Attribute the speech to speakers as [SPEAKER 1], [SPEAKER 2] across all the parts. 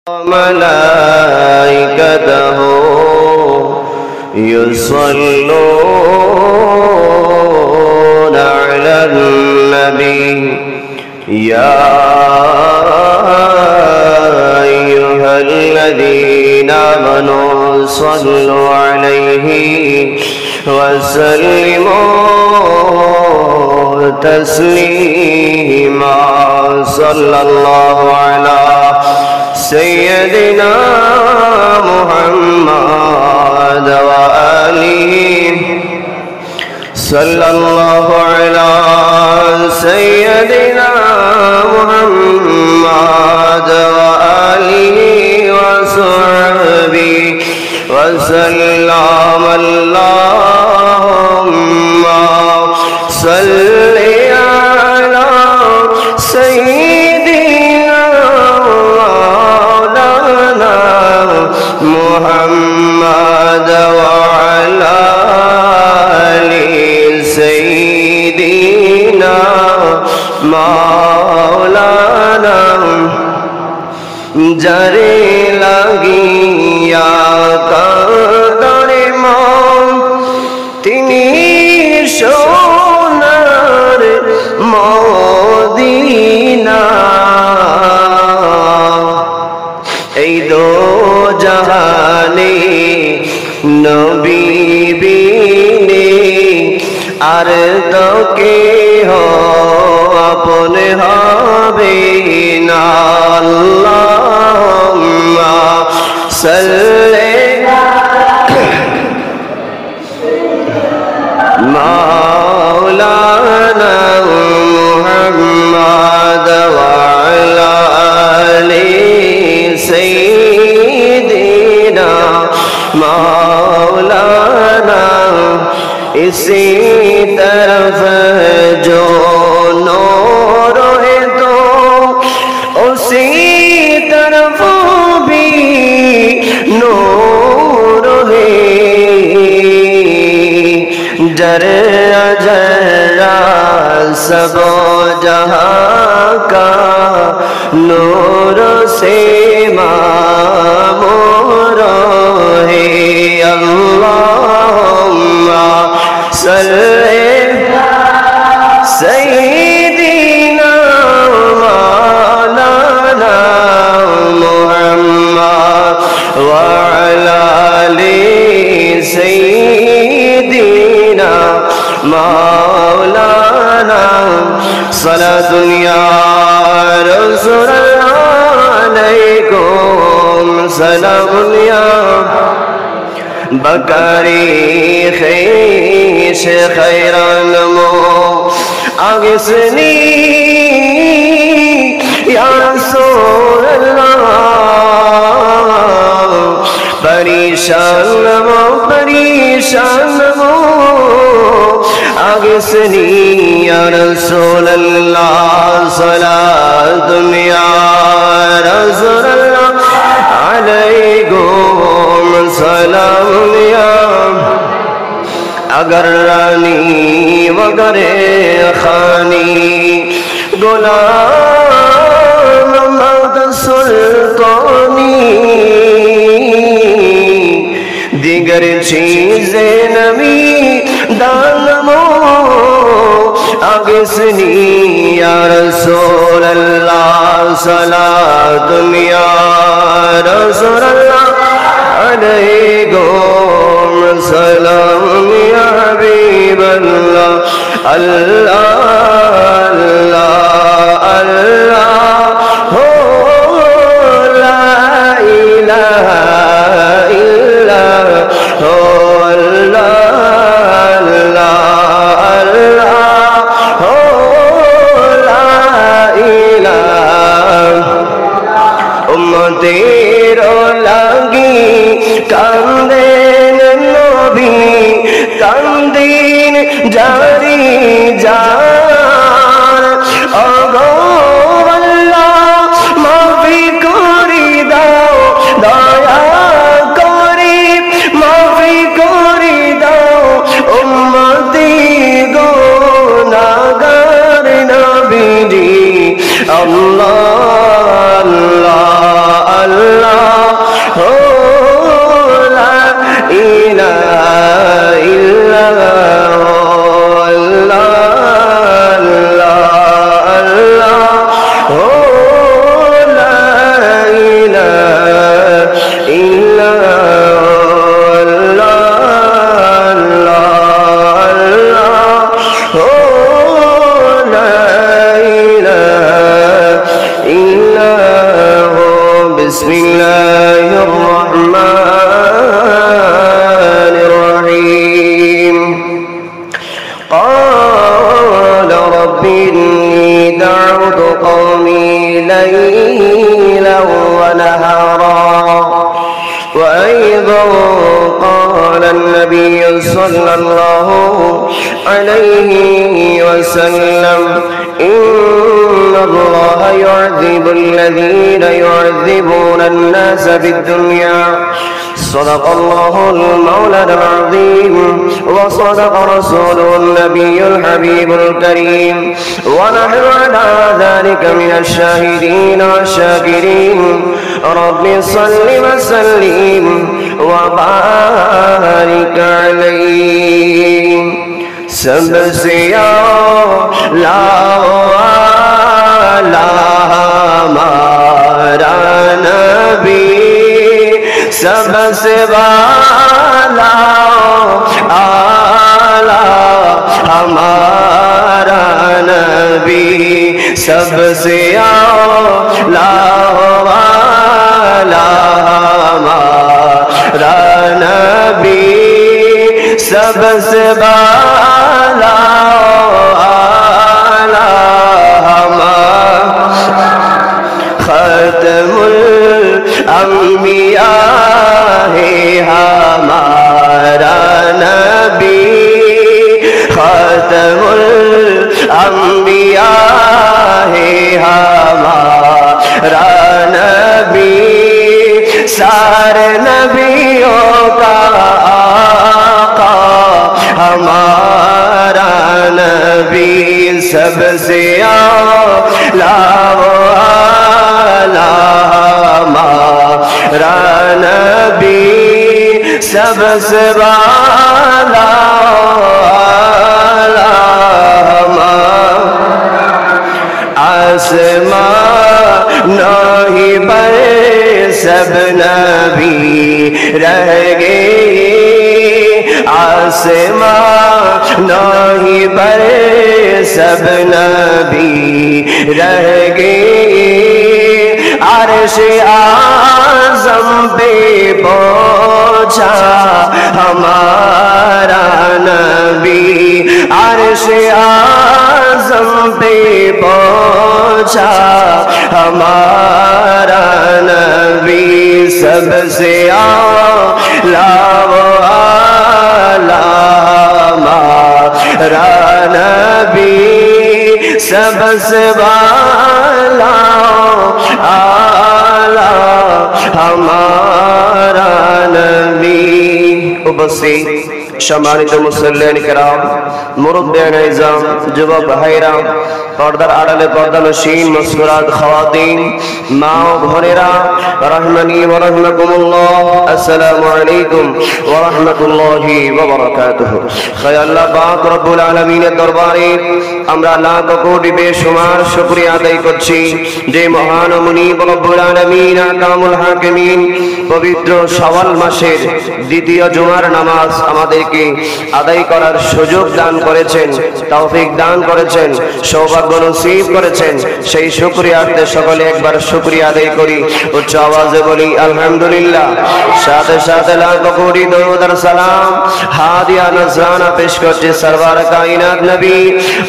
[SPEAKER 1] ملائكته يصلون على النبي يا أيها الذين آمنوا صلوا عليه وسلموا تسليما صلى الله على سيدنا محمد وآله صلى الله على سيدنا محمد وآله وصحبه وسلم اللهم صل على سيدنا مولانا محمد وعلى آل سيدنا مولانا जारे लागिया कादरे मौत तिनी सोनार मदीना এই দো জাহানে নবী বিনে আর তো কেহ আপন হবে না আল্লাহুম্মা সাল্লি মাওলানা মুহাম্মদ ওয়া আলা আলি সাইয়্যিদিনা মাওলানা इसी तरफ जो नूर है तो उसी तरफ भी नूर है जर्रा जर्रा सब जहां का नूर से मामूर है अल्लाहुम्मा सय्यिदना मौलाना मुहम्मद व अला आलि सय्यिदना मौलाना सलातुन या रसूलल्लाह अलैकुम सलामुन या बकारी खैश खैरान मो आगिसनी या रसूल अल्लाह परेशान मो आगिसनी या रसूल अल्लाह सलातुन या रसूल अल्लाह अलैकुम सलाम या अगर रानी वगरे खानी गुलाम मद सुल्तानी दिगर चीज़ें नमी दानमो अगसनी या रसूल अल्लाह सलातुन या रसूल अल्लाह अलैकुम सलाम या हबीब अल्लाह अल्लाह अल्लाह हो ला इलाहा इल्ला हो अल्लाह अल्लाह हो ला इलाहा उम्मतेर लागी कांदेन नबी कांदिन जारी जान अगो अल्लाह माफी करी दाओ दया करी माफी करी दाओ उम्मती गुनाहगार नबी जी अल्लाह अल्लाह अल्लाह বিসমিল্লাহির রহমানির রহিম قال رب إني دعوت قومي ليلا ونهارا وأيضا قال النبي صلى الله عليه وسلم إن الله يعذب الذين يعذبون الناس بالدنيا صدق الله المولى العظيم وصدق رسوله النبي الحبيب الكريم ونحن على ذلك من الشاهدين والشاكرين رب صل وسلم وبارك عليه सबसे आला हमारा नबी सबसे वाला आला हमारा नबी सबसे आला वाला हमारा नबी सबसे वाला आला हमारा खत्मुल अंबिया है हमारा नबी खत्मुल अंबिया है हमारा नबी सारे नबियों का आका हमारा नबी सबसे आला हमारा नबी सबसे वाला आसमां नहीं पर सब नबी रह गए आसमां नहीं पर सब नबी रह गए अर्श आज़म पे पहुंचा हमारा नबी अर्श आज़म पे पहुंचा हमारा नबी सबसे आला हमारा नबी सबसे वाला आला हमारा नबी उपस्थित সম্মানিত মুসল্লিয়ান কিরাম মুরব্বিয়ান ইজাম যুবক ভাইরা পর্দার আড়ালে পর্দানশীন মুসকুরাত খাওয়াতিন মা ও বোনেরা রহমানি ওয়া রাহমাকুমুল্লাহ আসসালামু আলাইকুম ওয়া রাহমাতুল্লাহি ওয়া বারাকাতুহু খায় আল্লাহ পাক রব্বুল আলামিনের দরবারে আমরা লাখ কোটি বেশুমার শুকরিয়া আদায় করছি যে মহান মুনিব রব্বুল আলামিন আকামুল হাকিমিন পবিত্র শাওয়াল মাসের দ্বিতীয় জুমার নামাজ আমাদেরকে আদায় করার সুযোগ দান করেছেন তৌফিক দান করেছেন সৌভাগ্য নসিব করেছেন সেই শুকরিয়াতে সকলে একবার শুকরিয়া আদায় করি উচ্চ আওয়াজে বলি আলহামদুলিল্লাহ সাথে সাথে লাখ কোটি দরুদ আর সালাম হাদিয়া নজরানা পেশ করছে সরওয়ার কায়নাত নবী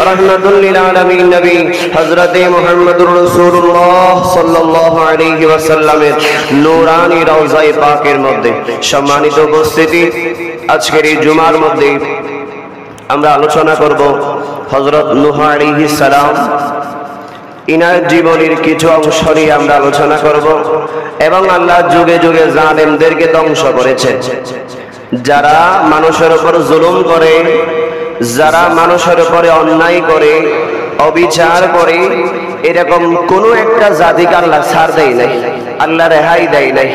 [SPEAKER 1] রহমাতুল লিল আলামিন নবী হযরতে মুহাম্মদুর রাসূলুল্লাহ সাল্লাল্লাহু আলাইহি ওয়াসাল্লামের নূরানী রওজায়ে পাকের মধ্যে সম্মানিত উপস্থিতি আজকের এই জুমার মধ্যে আমরা আলোচনা করব হযরত নূহ আলাইহিস সালাম ইনার জীবনের কিছু অংশ নিয়ে আমরা আলোচনা করব এবং আল্লাহ যুগে যুগে জালেমদেরকে ধ্বংস করেছেন যারা মানুষের উপর জুলুম করে যারা মানুষের উপরে অন্যায় করে অবিচার করে এরকম কোনো একটা জাতিকে আল্লাহ ছাড় দেয় নাই আল্লাহ রেহাই দেয় নাই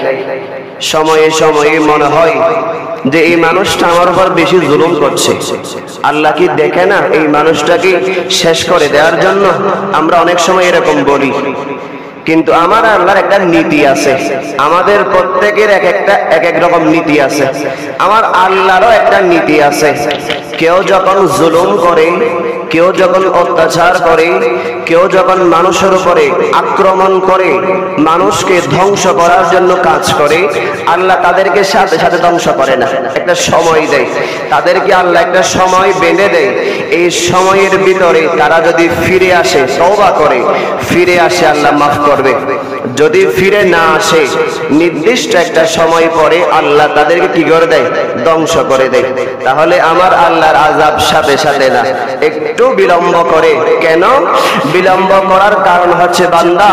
[SPEAKER 1] সময়ে সময়ে মনে হয় যে এই মানুষটা আমার উপর বেশি জুলুম করছে আল্লাহ কি দেখে না এই মানুষটাকে শেষ করে দেওয়ার জন্য আমরা অনেক সময় এরকম বলি কিন্তু আমার আল্লাহর একটা নীতি আছে আমাদের প্রত্যেকের এক এক রকম নীতি আছে আমার আল্লাহরও একটা নীতি আছে কেউ যখন জুলুম করে কেউ যখন অত্যাচার করে, কেউ যখন মানুষের উপরে আক্রমণ করে, মানুষকে ধ্বংস করার জন্য কাজ করে, আল্লাহ তাদেরকে সাথে সাথে ধ্বংস করে না, একটা সময় দেয় তাদেরকে। আল্লাহ একটা সময় বেঁধে দেয়, এই সময়ের ভিতরে তারা যদি ফিরে আসে, তওবা করে ফিরে আসে, আল্লাহ মাফ করবে। যদি ফিরে না আসে, নির্দিষ্ট একটা সময় পরে আল্লাহ তাদেরকে কি করে দেয়? ধ্বংস করে দেয়। তাহলে আমার আল্লাহর আযাব সাথে সাথে না, একটু বিলম্ব করে। কেন বিলম্ব করার কারণ হচ্ছে, বান্দা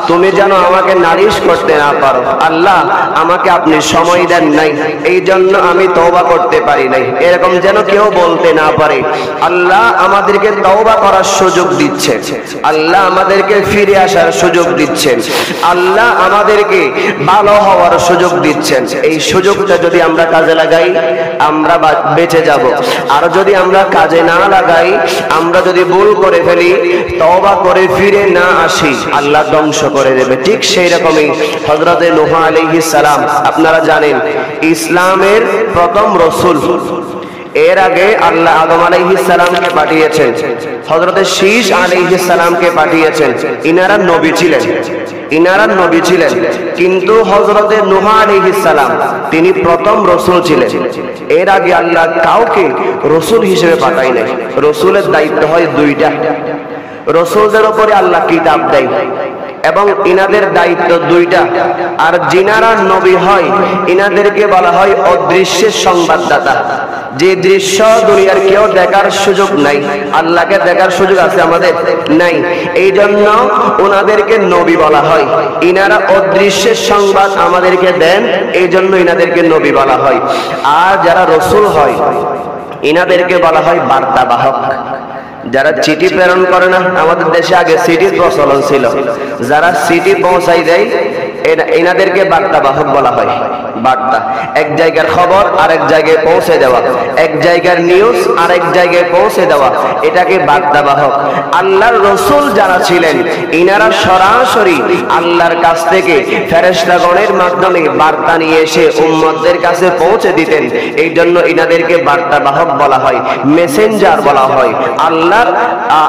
[SPEAKER 1] তুমি যেন আমাকে নালিশ করতে না পারো। আল্লাহ আমাকে আপনি সময় দেন নাই, এই জন্য আমি তওবা করতে পারি নাই, এরকম যেন কেউ বলতে না পারে। আল্লাহ আমাদেরকে তওবা করার সুযোগ দিচ্ছেন, আল্লাহ আমাদেরকে ফিরে আসার সুযোগ দিচ্ছেন, আল্লাহ আমাদেরকে ভালো হওয়ার সুযোগ দিচ্ছেন। এই সুযোগটা যদি আমরা কাজে লাগাই, আমরা বেঁচে যাব। আর যদি আমরা কাজে না লাগাই, আমরা যদি ভুল করে ফেলি, তওবা করে ফিরে না আসি, আল্লাহ ধ্বংস করে দেবে। ঠিক সেই রকমই হযরতে নূহ আলাইহিস সালাম, আপনারা জানেন ইসলামের প্রথম রাসূল। এর আগে আল্লাহ আদম আলাইহিস সালামকে পাঠিয়েছেন, হযরতে শীশ আলাইহিস সালামকে পাঠিয়েছেন। ইনারা নবী ছিলেন, ইনারা নবী ছিলেন, কিন্তু হযরতে নূহ আলাইহিস সালাম তিনি প্রথম রাসূল ছিলেন। এর আগে আল্লাহ কাউকে রাসূল হিসেবে পাঠায় নাই। রাসূলের দায়িত্ব হয় দুইটা। রাসূলদের উপরে আল্লাহ কিতাব দেয় এবং ইনাদের দায়িত্ব দুইটা। আর যিনারা নবী হয়, ইনাদেরকে বলা হয় অদৃশ্যের সংবাদদাতা। যে দৃশ্য দুনিয়ার কেউ দেখার সুযোগ নাই, আল্লাহকে দেখার সুযোগ আছে আমাদের? নাই। এই জন্য ওনাদেরকে নবী বলা হয়। ইনারা অদৃশ্যের সংবাদ আমাদেরকে দেন, এই জন্য ইনাদেরকে নবী বলা হয়। আর যারা রাসূল হয়, ইনাদেরকে বলা হয় বার্তাবাহক। যারা চিঠি প্রেরণ করে না, আমাদের দেশে আগে চিঠির প্রচলন ছিল, যারা চিঠি পৌঁছাই দেয় এনাদেরকে বার্তাবাহক বলা হয়। বার্তা, এক জায়গার খবর আরেক জায়গায় পৌঁছে দেওয়া, এক জায়গার নিউজ আরেক জায়গায় পৌঁছে দেওয়া, এটাকে বার্তাবাহক। আল্লাহর রাসূল যারা ছিলেন, ইনারা সরাসরি আল্লাহর কাছ থেকে ফেরেশতাগণের মাধ্যমে বার্তা নিয়ে এসে উম্মতদের কাছে পৌঁছে দিতেন। এই জন্য ইনাদেরকে বার্তাবাহক বলা হয়, মেসেঞ্জার বলা হয়।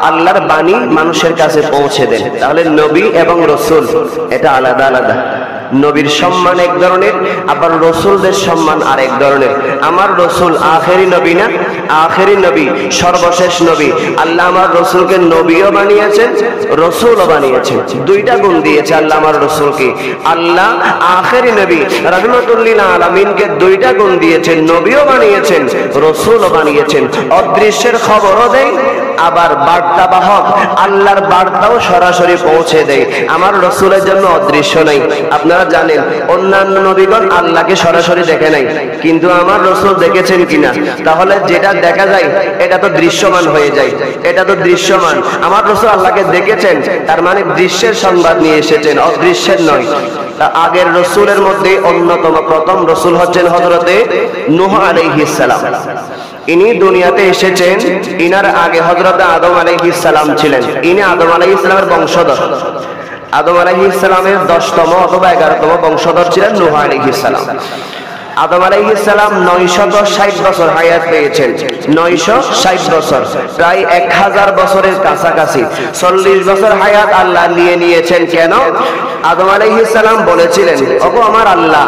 [SPEAKER 1] আল্লাহর বাণী মানুষের কাছে পৌঁছে দেন। তাহলে নবী এবং রাসূল এটা আলাদা আলাদা। নবীর সম্মান এক ধরনের, আবার রাসূলদের সম্মান আরেক ধরনের। আমার রাসূল আখেরি নবী না? আখেরি নবী, সর্বশেষ নবী। আল্লাহ আমার রাসূলকে নবীও বানিয়েছেন, রাসূলও বানিয়েছেন। দুইটা গুণ দিয়েছে আল্লাহ আমার রাসূলকে। আল্লাহ আখেরি নবী রাহমাতুল লিল আলামিনকে দুইটা গুণ দিয়েছেন, নবীও বানিয়েছেন, রাসূলও বানিয়েছেন। অদৃশ্যের খবরও দেয়, আবার বার্তাবাহক, আল্লাহর বার্তাও সরাসরি পৌঁছে দেয়। আমার রাসূলের জন্য অদৃশ্য নাই। আপনারা জানেন অন্যান্য নবীগণ আল্লাহকে সরাসরি দেখে নাই, কিন্তু আমার রাসূল দেখেছেন কিনা? তাহলে যেটা দেখা যায় এটা তো দৃশ্যমান হয়ে যায়, এটা তো দৃশ্যমান। আমার রাসূল আল্লাহকে দেখেছেন, তার মানে দৃশ্যের সংবাদ নিয়ে এসেছেন, অদৃশ্যের নয়। আগের রাসূলের মধ্যে অন্যতম প্রথম রাসূল হচ্ছেন হযরতে নূহ আলাইহিস সালাম। ইনি দুনিয়াতে এসেছেন, ইনার আগে হযরতে আদম আলাইহিস সালাম ছিলেন। ইনি আদম আলাইহিস সালামের বংশধর। আদম আলাইহিস সালামের 10তম অথবা 11তম বংশধর ছিলেন নূহ আলাইহিস সালাম। আদম আলাইহিস সালাম 960 বছর হায়াত পেয়েছেন। 960 বছর, প্রায় 1000 বছরের কাছাকাছি। 40 বছর হায়াত আল্লাহ নিয়েছেন। কেন? আদম আলাইহিস সালাম বলেছিলেন, ওগো আমার আল্লাহ,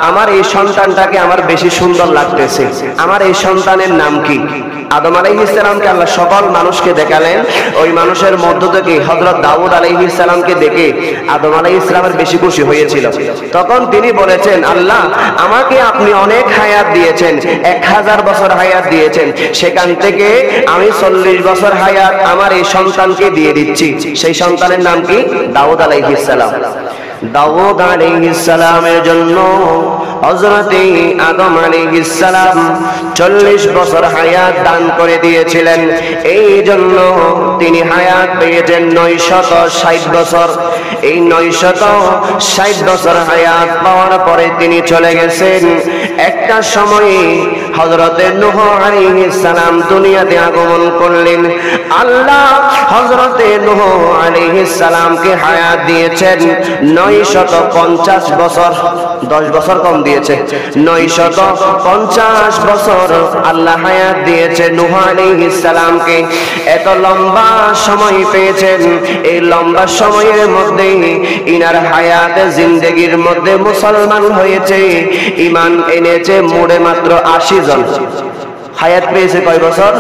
[SPEAKER 1] আমার এই সন্তানটাকে আমার বেশি সুন্দর লাগতেছে, আমার এই সন্তানের নাম কি? আদম আলাইহিস সালামকে আল্লাহ সকল মানুষকে দেখালেন। ওই মানুষের মধ্য থেকে হযরত দাউদ আলাইহিস সালামকে দেখে আদম আলাইহিস সালামের বেশি খুশি হয়েছিল। তখন তিনি বলেছেন, আল্লাহ আমাকে আপনি অনেক হায়াত দিয়েছেন, 1000 বছর হায়াত দিয়েছেন, সেখান থেকে আমি 40 বছর হায়াত আমার এই সন্তানকে দিয়ে দিচ্ছি। সেই সন্তানের নাম কি? দাউদ আলাইহিস সালাম। দাউদ আলাইহিস সালামের জন্য হযরতে আদম আলাইহিস সালাম 40 বছর হায়াত দান করে দিয়েছিলেন। এই জন্য তিনি হায়াত পেয়েছেন 960 বছর। এই 960 বছর হায়াত পাওয়ার পরে তিনি চলে গেছেন। একটা সময়ে হযরতে নূহ আলাইহিস সালাম দুনিয়াতে আগমন করলেন। আল্লাহ হযরতে নূহ আলাইহিস সালামকে হায়াত দিয়েছেন 950 বছর। 10 বছর কম দিয়েছে, 950 বছর আল্লাহ হায়াত দিয়েছে নূহ আলাইহিস সালামকে। এত লম্বা সময় পেয়েছেন, এই লম্বা সময়ের মধ্যে ইনার হায়াতে জিন্দেগির মধ্যে মুসলমান হয়েছে, ঈমান এনেছে মোড়ে মাত্র 80 জন। হায়াত পেয়েছে কয় বছর?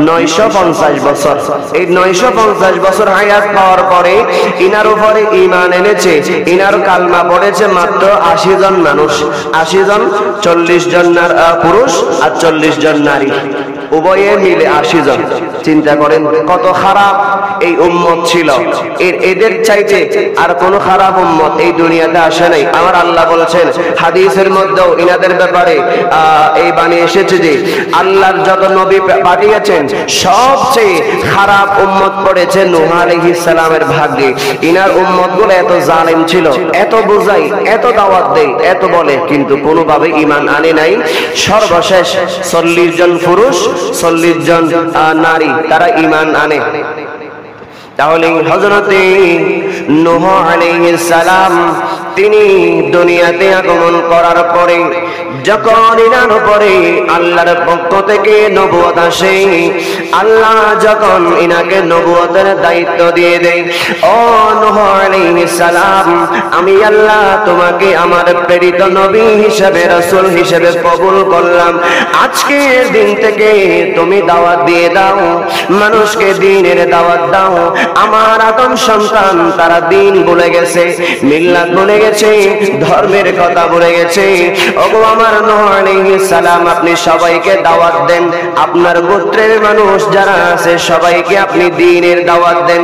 [SPEAKER 1] 950 বছর। এই 950 বছর হায়াত পাওয়ার পরে ইনার উপরে ঈমান এনেছে, ইনার কালমা পড়েছে মাত্র 80 জন মানুষ। 80 জন, 40 জন পুরুষ আর 40 জন নারী, উভয়ে মিলে 80 জন। চিন্তা করেন কত খারাপ এই উম্মত ছিল। এদের চাইতে আর কোন খারাপ উম্মত এই দুনিয়াতে আসে নাই। আমার আল্লাহ বলেছেন হাদিসের মধ্যেও ইনাদের ব্যাপারে এই বাণী এসেছে যে আল্লাহর যত নবী পাঠিয়েছেন সবচেয়ে খারাপ উম্মত পড়েছে নূহ আলাইহিস সালামের ভাগ্যে। ইনার উম্মতগুলো এত জালেম ছিল, এত বুঝাই, এত দাওয়াত দেয়, এত বলে, কিন্তু কোনোভাবে ঈমান আনে নাই। সর্বশেষ 40 জন পুরুষ, 40 জন নারী, তারা ঈমান আনে। তাহলে হযরতে নূহ আলাইহিস সালাম তিনি দুনিয়াতে আগমন করার পরে যখন ইনার উপরে আল্লাহর পক্ষ থেকে নবুয়ত আসে, আল্লাহ যখন ইনাকে নবুয়তের দায়িত্ব দিয়ে দেয়, ও নূহ আলাইহিস সালাম, আমি আল্লাহ তোমাকে আমার প্রেরিত নবী হিসেবে, রাসূল হিসেবে কবুল করলাম। আজকের দিন থেকে তুমি দাওয়াত দিয়ে দাও, মানুষকে দ্বীনের দাওয়াত দাও। আমার আদম সন্তান তারা দ্বীন ভুলে গেছে, মিল্লাত ভুলে গেছে, ধর্মের কথা ভুলে গেছে। ওগো আমার নূহ আলাইহিস সালাম, আপনি সবাইকে দাওয়াত দেন, আপনার গোত্রের মানুষ যারা আছে সবাইকে আপনি দ্বীনের দাওয়াত দেন।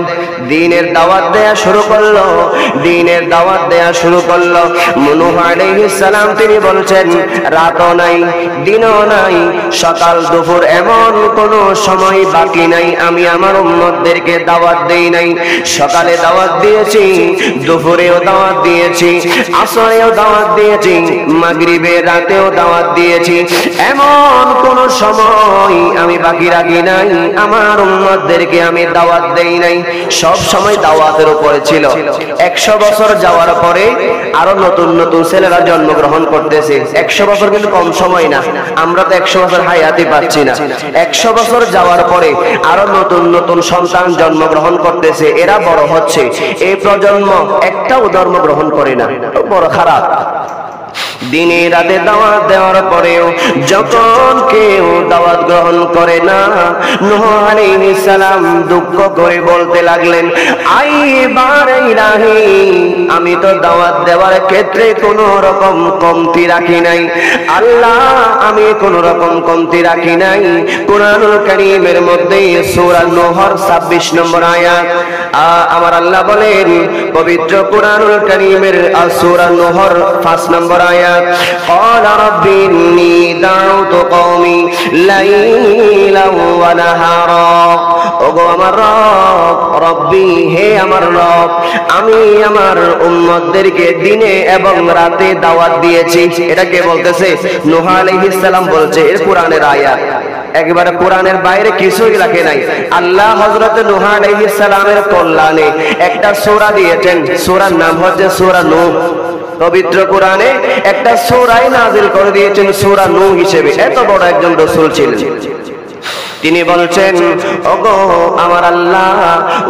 [SPEAKER 1] দ্বীনের দাওয়াত দেয়া শুরু করলো, দ্বীনের দাওয়াত দেয়া শুরু করলো। নূহ আলাইহিস সালাম তিনি বলছেন রাতও নাই, দিনও নাই, সকাল দুপুর এমন কোনো সময় বাকি নাই আমি আমার উম্মতদেরকে দাওয়াত দেই নাই। সকালে দাওয়াত দিয়েছি, দুপুরেও দাওয়াত দিয়েছি, আসরেও দাওয়াত দিয়েছি, মাগরিবে রাতেও দাওয়াত দিয়েছি। এমন কোন সময় আমি বাকি রাখি নাই, আমার উম্মতদেরকে আমি দাওয়াত দেই নাই। সব সময় দাওয়াতের উপরে ছিল। 100 বছর যাওয়ার পরে আরো নতুন নতুন ছেলেরা জন্মগ্রহণ করতেছে। 100 বছর কিন্তু কম সময় না, আমরা তো 100 বছর হায়াতই পাচ্ছি না। 100 বছর যাওয়ার পরে আরো নতুন নতুন সন্তান জন্মগ্রহণ করতেছে, এরা বড় হচ্ছে। এই প্রজন্ম একটাও ধর্ম গ্রহণ করে না, বড় খারাপ। দিনে রাতে দাওয়াত দেওয়ার পরেও যখন কেউ দাওয়াত গ্রহণ করে না, নূহ আলাইহিস সালাম দুঃখ করে বলতে লাগলেন, আইবার ইলাহি, আমি তো দাওয়াত দেওয়ার ক্ষেত্রে কোনো রকম কমতি রাখি নাই। আল্লাহ, আমি কোনো রকম কমতি রাখি নাই। কুরআনুল কারীমের মধ্যে সূরা নূহর 26 নম্বর আয়াত আমার আল্লাহ বলেন, পবিত্র কুরআনুল কারীমের সূরা নূহর 5 নম্বর আয়াত, قال رب إني دعوت قومي ليلا ونهارا। ওগো আমার রব, রব্বি, হে আমার রব, আমি আমার উম্মতদেরকে দিনে এবং রাতে দাওয়াত দিয়েছি। এটা কে বলতেছে? নূহ আলাইহিস সালাম বলছে। এর কোরআনের আয়াত, একেবারে কোরআনের বাইরে কিছুই রাখে নাই। আল্লাহ হযরত নূহ আলাইহিস সালামের কল্যাণে একটা সূরা দিয়েছেন, সূরার নাম হচ্ছে সূরা নূহ। পবিত্র কোরআনে একটা সূরাই নাযিল করে দিয়েছেন সূরা নূহ হিসেবে। এত বড় একজন রাসূল ছিলেন। তিনি বলছেন, ওগো আমার আল্লাহ,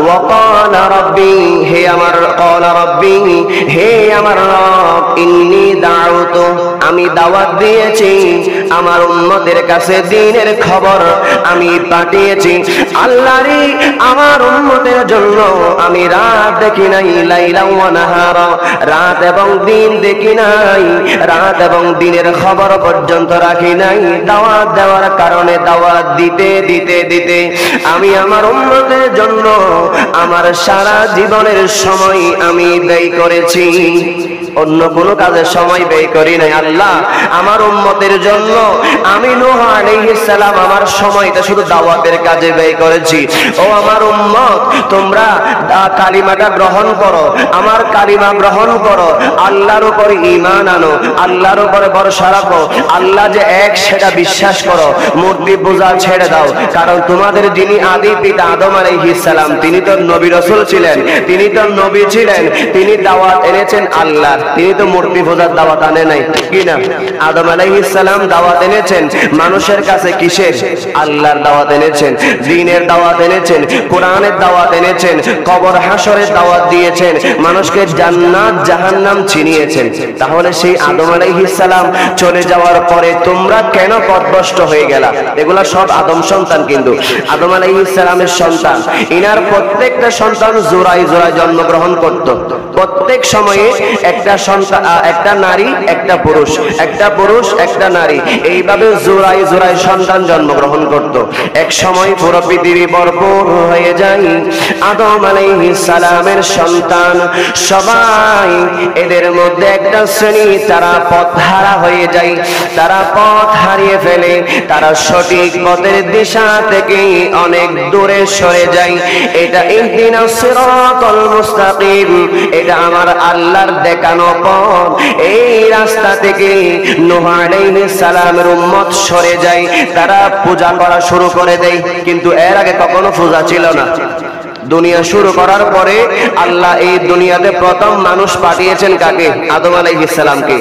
[SPEAKER 1] ওয়াকালা রাব্বি, হে আমার, ক্বালা রাব্বি, হে আমার রব, ইন্নী দাউতু, আমি দাওয়াত দিয়েছি, আমার উম্মতের কাছে দ্বীনের খবর আমি পাঠিয়েছি। আল্লাহরে, আমার উম্মতের জন্য আমি রাত দেখি নাই, লাইলা ওয়া নাহারা, রাত এবং দিন দেখি নাই, রাত এবং দিনের খবর পর্যন্ত রাখি নাই। দাওয়াত দেওয়ার কারণে, দাওয়াত দিতে দিতে দিতে আমি আমার উম্মতের জন্য আমার সারা জীবনের সময় আমি ব্যয় করেছি। অন্য কোনো কাজে সময় ব্যয় করি নাই। আল্লাহ আমার উম্মতের জন্য আমি নূহ আলাইহিস সালাম আমার সময়টা শুধু দাওয়াতের কাজে ব্যয় করেছি। ও আমার উম্মত, তোমরা কালিমাটা গ্রহণ করো, আমার কালিমা গ্রহণ করো, আল্লাহর উপর ঈমান আনো, আল্লাহর উপরে ভরসা রাখো, আল্লাহ যে এক সেটা বিশ্বাস করো, মূর্তি পূজা ছেড়ে দাও। কারণ তোমাদের যিনি আদি পিতা আদম আলাইহিস সালাম, তিনি তো নবী রাসূল ছিলেন, তিনি তো নবী ছিলেন, তিনি দাওয়াত এনেছেন আল্লাহর, তিনি তো মূর্তি পূজার দাওয়াত আনে নাই, ঠিক কি না? আদম আলাইহিস সালাম দাওয়াত এনেছেন মানুষের কাছে, কিসের? আল্লাহর দাওয়াত এনেছেন, দ্বীনের দাওয়াত এনেছেন, কোরআনের দাওয়াত এনেছেন, কবর হাসরের দাওয়াত দিয়েছেন, মানুষকে জান্নাত জাহান্নাম চিনিয়েছেন। তাহলে সেই আদম আলাইহিস সালাম চলে যাওয়ার পরে তোমরা কেন পথভ্রষ্ট হয়ে গেলা? এগুলা সব আদম সন্তান, কিন্তু আদম আলাইহিস সালামের সন্তান। ইনার প্রত্যেকটা সন্তান জোড়ায় জোড়ায় জন্মগ্রহণ করত। প্রত্যেক সময়ে একটা সন্তান, একটা নারী একটা পুরুষ, একটা পুরুষ একটা নারী, এইভাবে জোড়ায় জোড়ায় সন্তান জন্মগ্রহণ করত। এক সময় পুরো পৃথিবী ভরপুর হয়ে যায় আদম আলাইহিস সালামের সন্তান। সবাই এদের মধ্যে একটা শ্রেণী, তারা পথহারা হয়ে যায়, তারা পথ হারিয়ে ফেলে, তারা সঠিক পথের দিশা থেকে অনেক দূরে সরে যায়। এটা ইহদিনাস সিরাতাল মুস্তাকিম, এটা আমার আল্লাহর দেখানো পথ। এই রাস্তা থেকে নূহ আলাইহিস সালামের উম্মত সরে যায়, তারা পূজা করা শুরু করে দেয়। কিন্তু এর আগে কখনো পূজা ছিল না। দুনিয়া শুরু করার পরে আল্লাহ এই দুনিয়াতে প্রথম মানুষ পাঠিয়েছেন কাকে? আদম আলাইহিস সালামকে।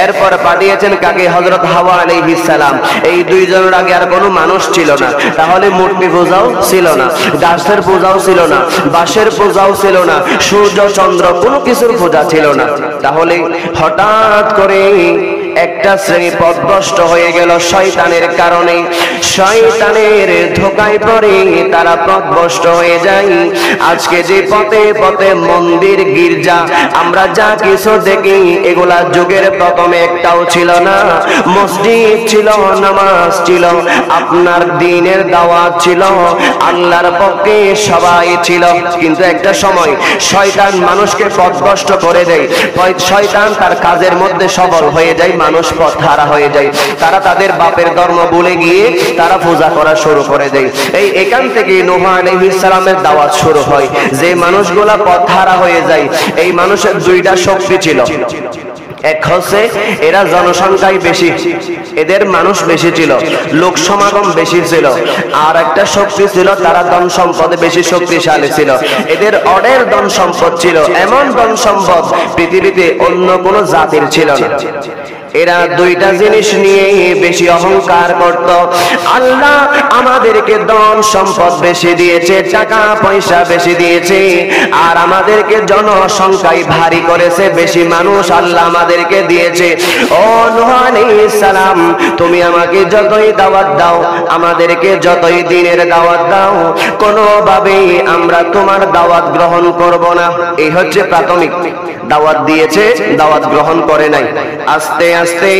[SPEAKER 1] এরপর পাঠিয়েছেন কাকে? হযরত হাওয়া আলাইহিস সালাম। এই দুইজনের আগে আর কোনো মানুষ ছিল না। তাহলে মূর্তি পূজাও ছিল না, গাছের পূজাও ছিল না, বাঁশের পূজাও ছিল না, সূর্য চন্দ্র কোনো কিছুর পূজা ছিল না। তাহলে হঠাৎ করে একটা শ্রেণী পথভ্রষ্ট হয়ে গেল শয়তানের কারণে। শয়তানের ধোঁকায় পড়ে তারা পথভ্রষ্ট হয়ে যায়। আজকে যে পথে পথে মন্দির গির্জা আমরা যা কিছু দেখি, এগুলা যুগের প্রথমে একটাও ছিল না। মসজিদ ছিল, নামাজ ছিল, আপনার দ্বীনের দাওয়াত ছিল, আল্লাহর পক্ষে সবাই ছিল। কিন্তু একটা সময় শয়তান মানুষকে পথভ্রষ্ট করে দেয়। শয়তান তার কাজের মধ্যে সফল হয়ে যায়, মানুষ পথহারা হয়ে যায়। তারা তাদের বাপের ধর্ম ভুলে গিয়ে তারা পূজা করা শুরু করে দেয়। এখান থেকে নূহ আলাইহিস সালামের দাওয়াত শুরু হয়। যে মানুষগুলা পথহারা হয়ে যায়, এই মানুষের দুইটা শক্তি ছিল। এক হচ্ছে এরা জনসংখ্যায় বেশি, এদের মানুষ বেশি ছিল, লোক সমাগম বেশি ছিল। আর একটা শক্তি ছিল, তারা ধন সম্পদে বেশি শক্তিশালী ছিল। এদের অঢেল ধন সম্পদ ছিল, এমন ধন সম্পদ পৃথিবীতে অন্য কোনো জাতির ছিল না। এরা দুইটা জিনিস নিয়ে বেশি অহংকার করত। আল্লাহ আমাদেরকে ধন সম্পদ বেশি দিয়েছে, টাকা পয়সা বেশি দিয়েছে, আর আমাদেরকে জনসংখ্যায় ভারী করেছে, বেশি মানুষ আল্লাহ আমাদেরকে দিয়েছে। ও নূহ আলাইহিস সালাম, তুমি আমাকে যতই দাওয়াত দাও, আমাদেরকে যতই দ্বীনের দাওয়াত দাও, কোনোভাবেই আমরা তোমার দাওয়াত গ্রহণ করব না। এই হচ্ছে প্রাথমিক। দাওয়াত দিয়েছে, দাওয়াত গ্রহণ করে নাই। আস্তে আস্তে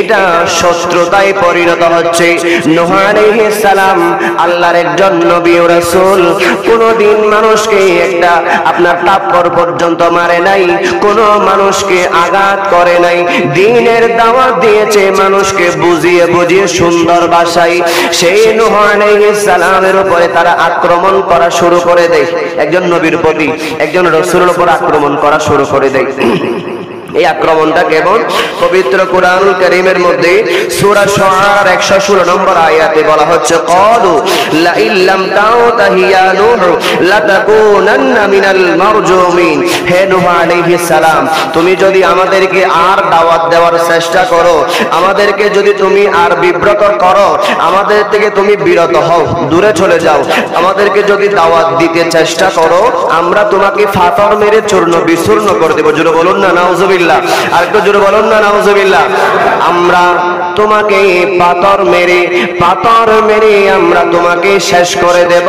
[SPEAKER 1] এটা শত্রুতায় পরিণত হচ্ছে। নূহ আলাইহিস সালাম আল্লাহর একজন নবী ও রাসূল, কোনদিন মানুষকে একটা আপনার তাপ্পর পর্যন্ত মারে নাই, কোন মানুষকে আঘাত করে নাই। দ্বীনের দাওয়াত দিয়েছে মানুষকে বুঝিয়ে বুঝিয়ে সুন্দর ভাষায়। সেই নূহ আলাইহিস সালামের উপরে তারা আক্রমণ করা শুরু করে দেয়। একজন নবীর প্রতি, একজন রাসূলের উপর আক্রমণ করা শুরু করে দেয়। এই আক্রমণটা কেমন? পবিত্র কুরআনুল কারীমের মধ্যে সূরা শুআরার 116 নম্বর আয়াতে বলা হচ্ছে, ক্বালু লা ইল্লাম তাওতাহি ইয়া নূহ লাতাকুনান্না মিনাল মারজুমিন। হে নূহ আলাইহিস সালাম, তুমি যদি আমাদেরকে আর দাওয়াত দেওয়ার চেষ্টা করো, আমাদেরকে যদি তুমি আর বিব্রত করো, আমাদের থেকে তুমি বিরত হও, দূরে চলে যাও, আমাদেরকে যদি দাওয়াত দিতে চেষ্টা করো, আমরা তোমাকে ফাতর মেরে চূর্ণ বিচূর্ণ করে দেব। জোরে বলুন না নাউযুবিল্লাহ। আর একটু জোরে বলুন না নাউযুবিল্লাহ। আমরা তোমাকে পাথর মেরে আমরা তোমাকে শেষ করে দেব,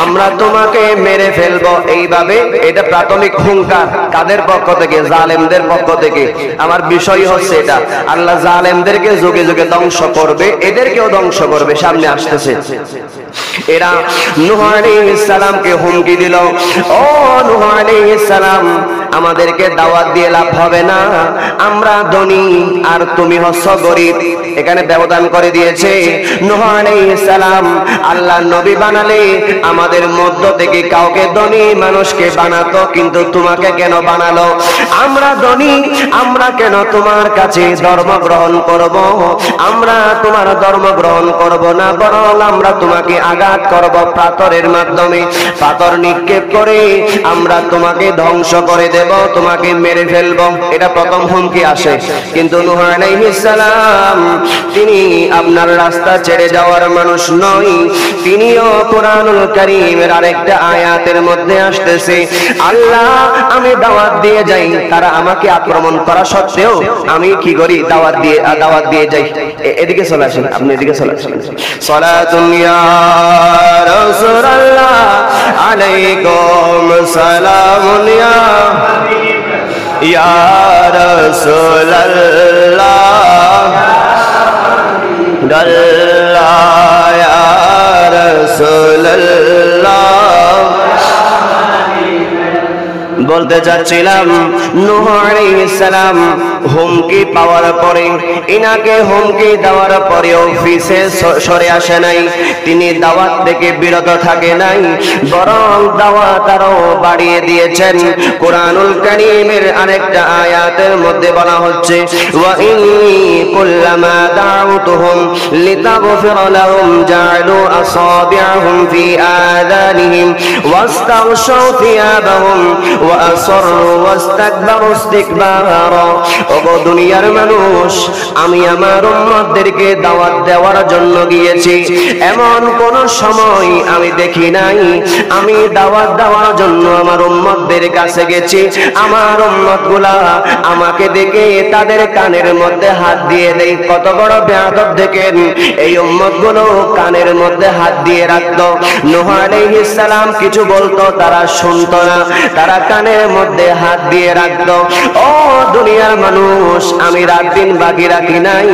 [SPEAKER 1] আমরা তোমাকে মেরে ফেলবো। এইভাবে এটা প্রাথমিক হুঙ্কার। কাদের পক্ষ থেকে? জালেমদের পক্ষ থেকে। আমার বিষয় হচ্ছে এটা, আল্লাহ জালেমদেরকে যুগে যুগে ধ্বংস করবে, এদেরকেও ধ্বংস করবে, সামনে আসতেছে। এরা নূহ আলাইহিস সালামকে হুমকি দিল, ও নূহ আলাইহিস সালাম, আমাদেরকে দাওয়াত দিয়ে লাভ হবে না, আমরা ধনী আর তুমি হচ্ছ গরিব। এখানে ব্যবধান করে দিয়েছে। নূহ আলাইহিস সালাম আল্লাহর নবী বানালে আমাদের মধ্য থেকে কাউকে ধনী মানুষকে বানাতো, কিন্তু তোমাকে কেন বানালো? আমরা ধনী, আমরা কেন তোমার কাছে ধর্ম গ্রহণ করব? আমরা তোমার ধর্ম গ্রহণ করব না, বরং আমরা তোমাকে আঘাত করব পাথরের মাধ্যমে। পাথর নিক্ষেপ করে আমরা তোমাকে ধ্বংস করে দেব, তোমাকে মেরে ফেলব। এটা প্রথম হুমকি আসে। কিন্তু নূহ আলাইহিস সালাম তিনি আপনার রাস্তা ছেড়ে যাওয়ার মানুষ নয়। তিনিও কোরআনুল কারীমের আরেকটা আয়াতের মধ্যে আসতেছে, আল্লাহ আমি দাওয়াত দিয়ে যাই, তারা আমাকে আক্রমণ করা সত্ত্বেও আমি কি করি? দাওয়াত দিয়ে যাই। এদিকে চলে আসেন, আপনি এদিকে চলে আসেন। সালাতুন ইয়া রাসূলুল্লাহ আলাইকুম সালামুন ইয়া রাসূলুল্লাহ দাল্লাহ ইয়া রাসূলুল্লাহ। বলতে চাচ্ছিলাম নূহ আলাইহিস সালাম হুমকি পাওয়ার পরে, ইনাকে হুমকি দেওয়ার পরেও পিছে সরে আসে নাই। তিনি দাওয়াত থেকে বিরত থাকে নাই, বরং দাওয়াত আরো বাড়িয়ে দিয়েছেন। কোরআনুল কারীমের আরেকটা আয়াতের মধ্যে বলা হচ্ছে, ওয়া ইন্নী কুল্লামা দাউতুহুম লিতাগফিরা লাহুম জাআলু আসাবি'হুম ফি আযানিহিম ওয়াস্তাগশাউ থিয়াবাহুম ওয়া আসররু ওয়াস্তাকবারু ইস্তিকবারা। ওগো দুনিয়ার মানুষ, আমি আমার উম্মতদেরকে দাওয়াত দেওয়ার জন্য গিয়েছি, এমন কোন সময় আমি দেখি নাই আমি দাওয়াত দেওয়ার জন্য আমার উম্মতদের কাছে গেছি, আমার উম্মতগুলা আমাকে দেখে তাদের কানের মধ্যে হাত দিয়ে দেয়। কত বড় বেয়াদব দেখেন, এই উম্মতগুলো কানের মধ্যে হাত দিয়ে রাখতো। নূহ আলাইহিস সালাম কিছু বলতো, তারা শুনতো না, তারা কানের মধ্যে হাত দিয়ে রাখতো। ও দুনিয়ার মানুষ, আমি রাত দিন বাকি রাখি নাই।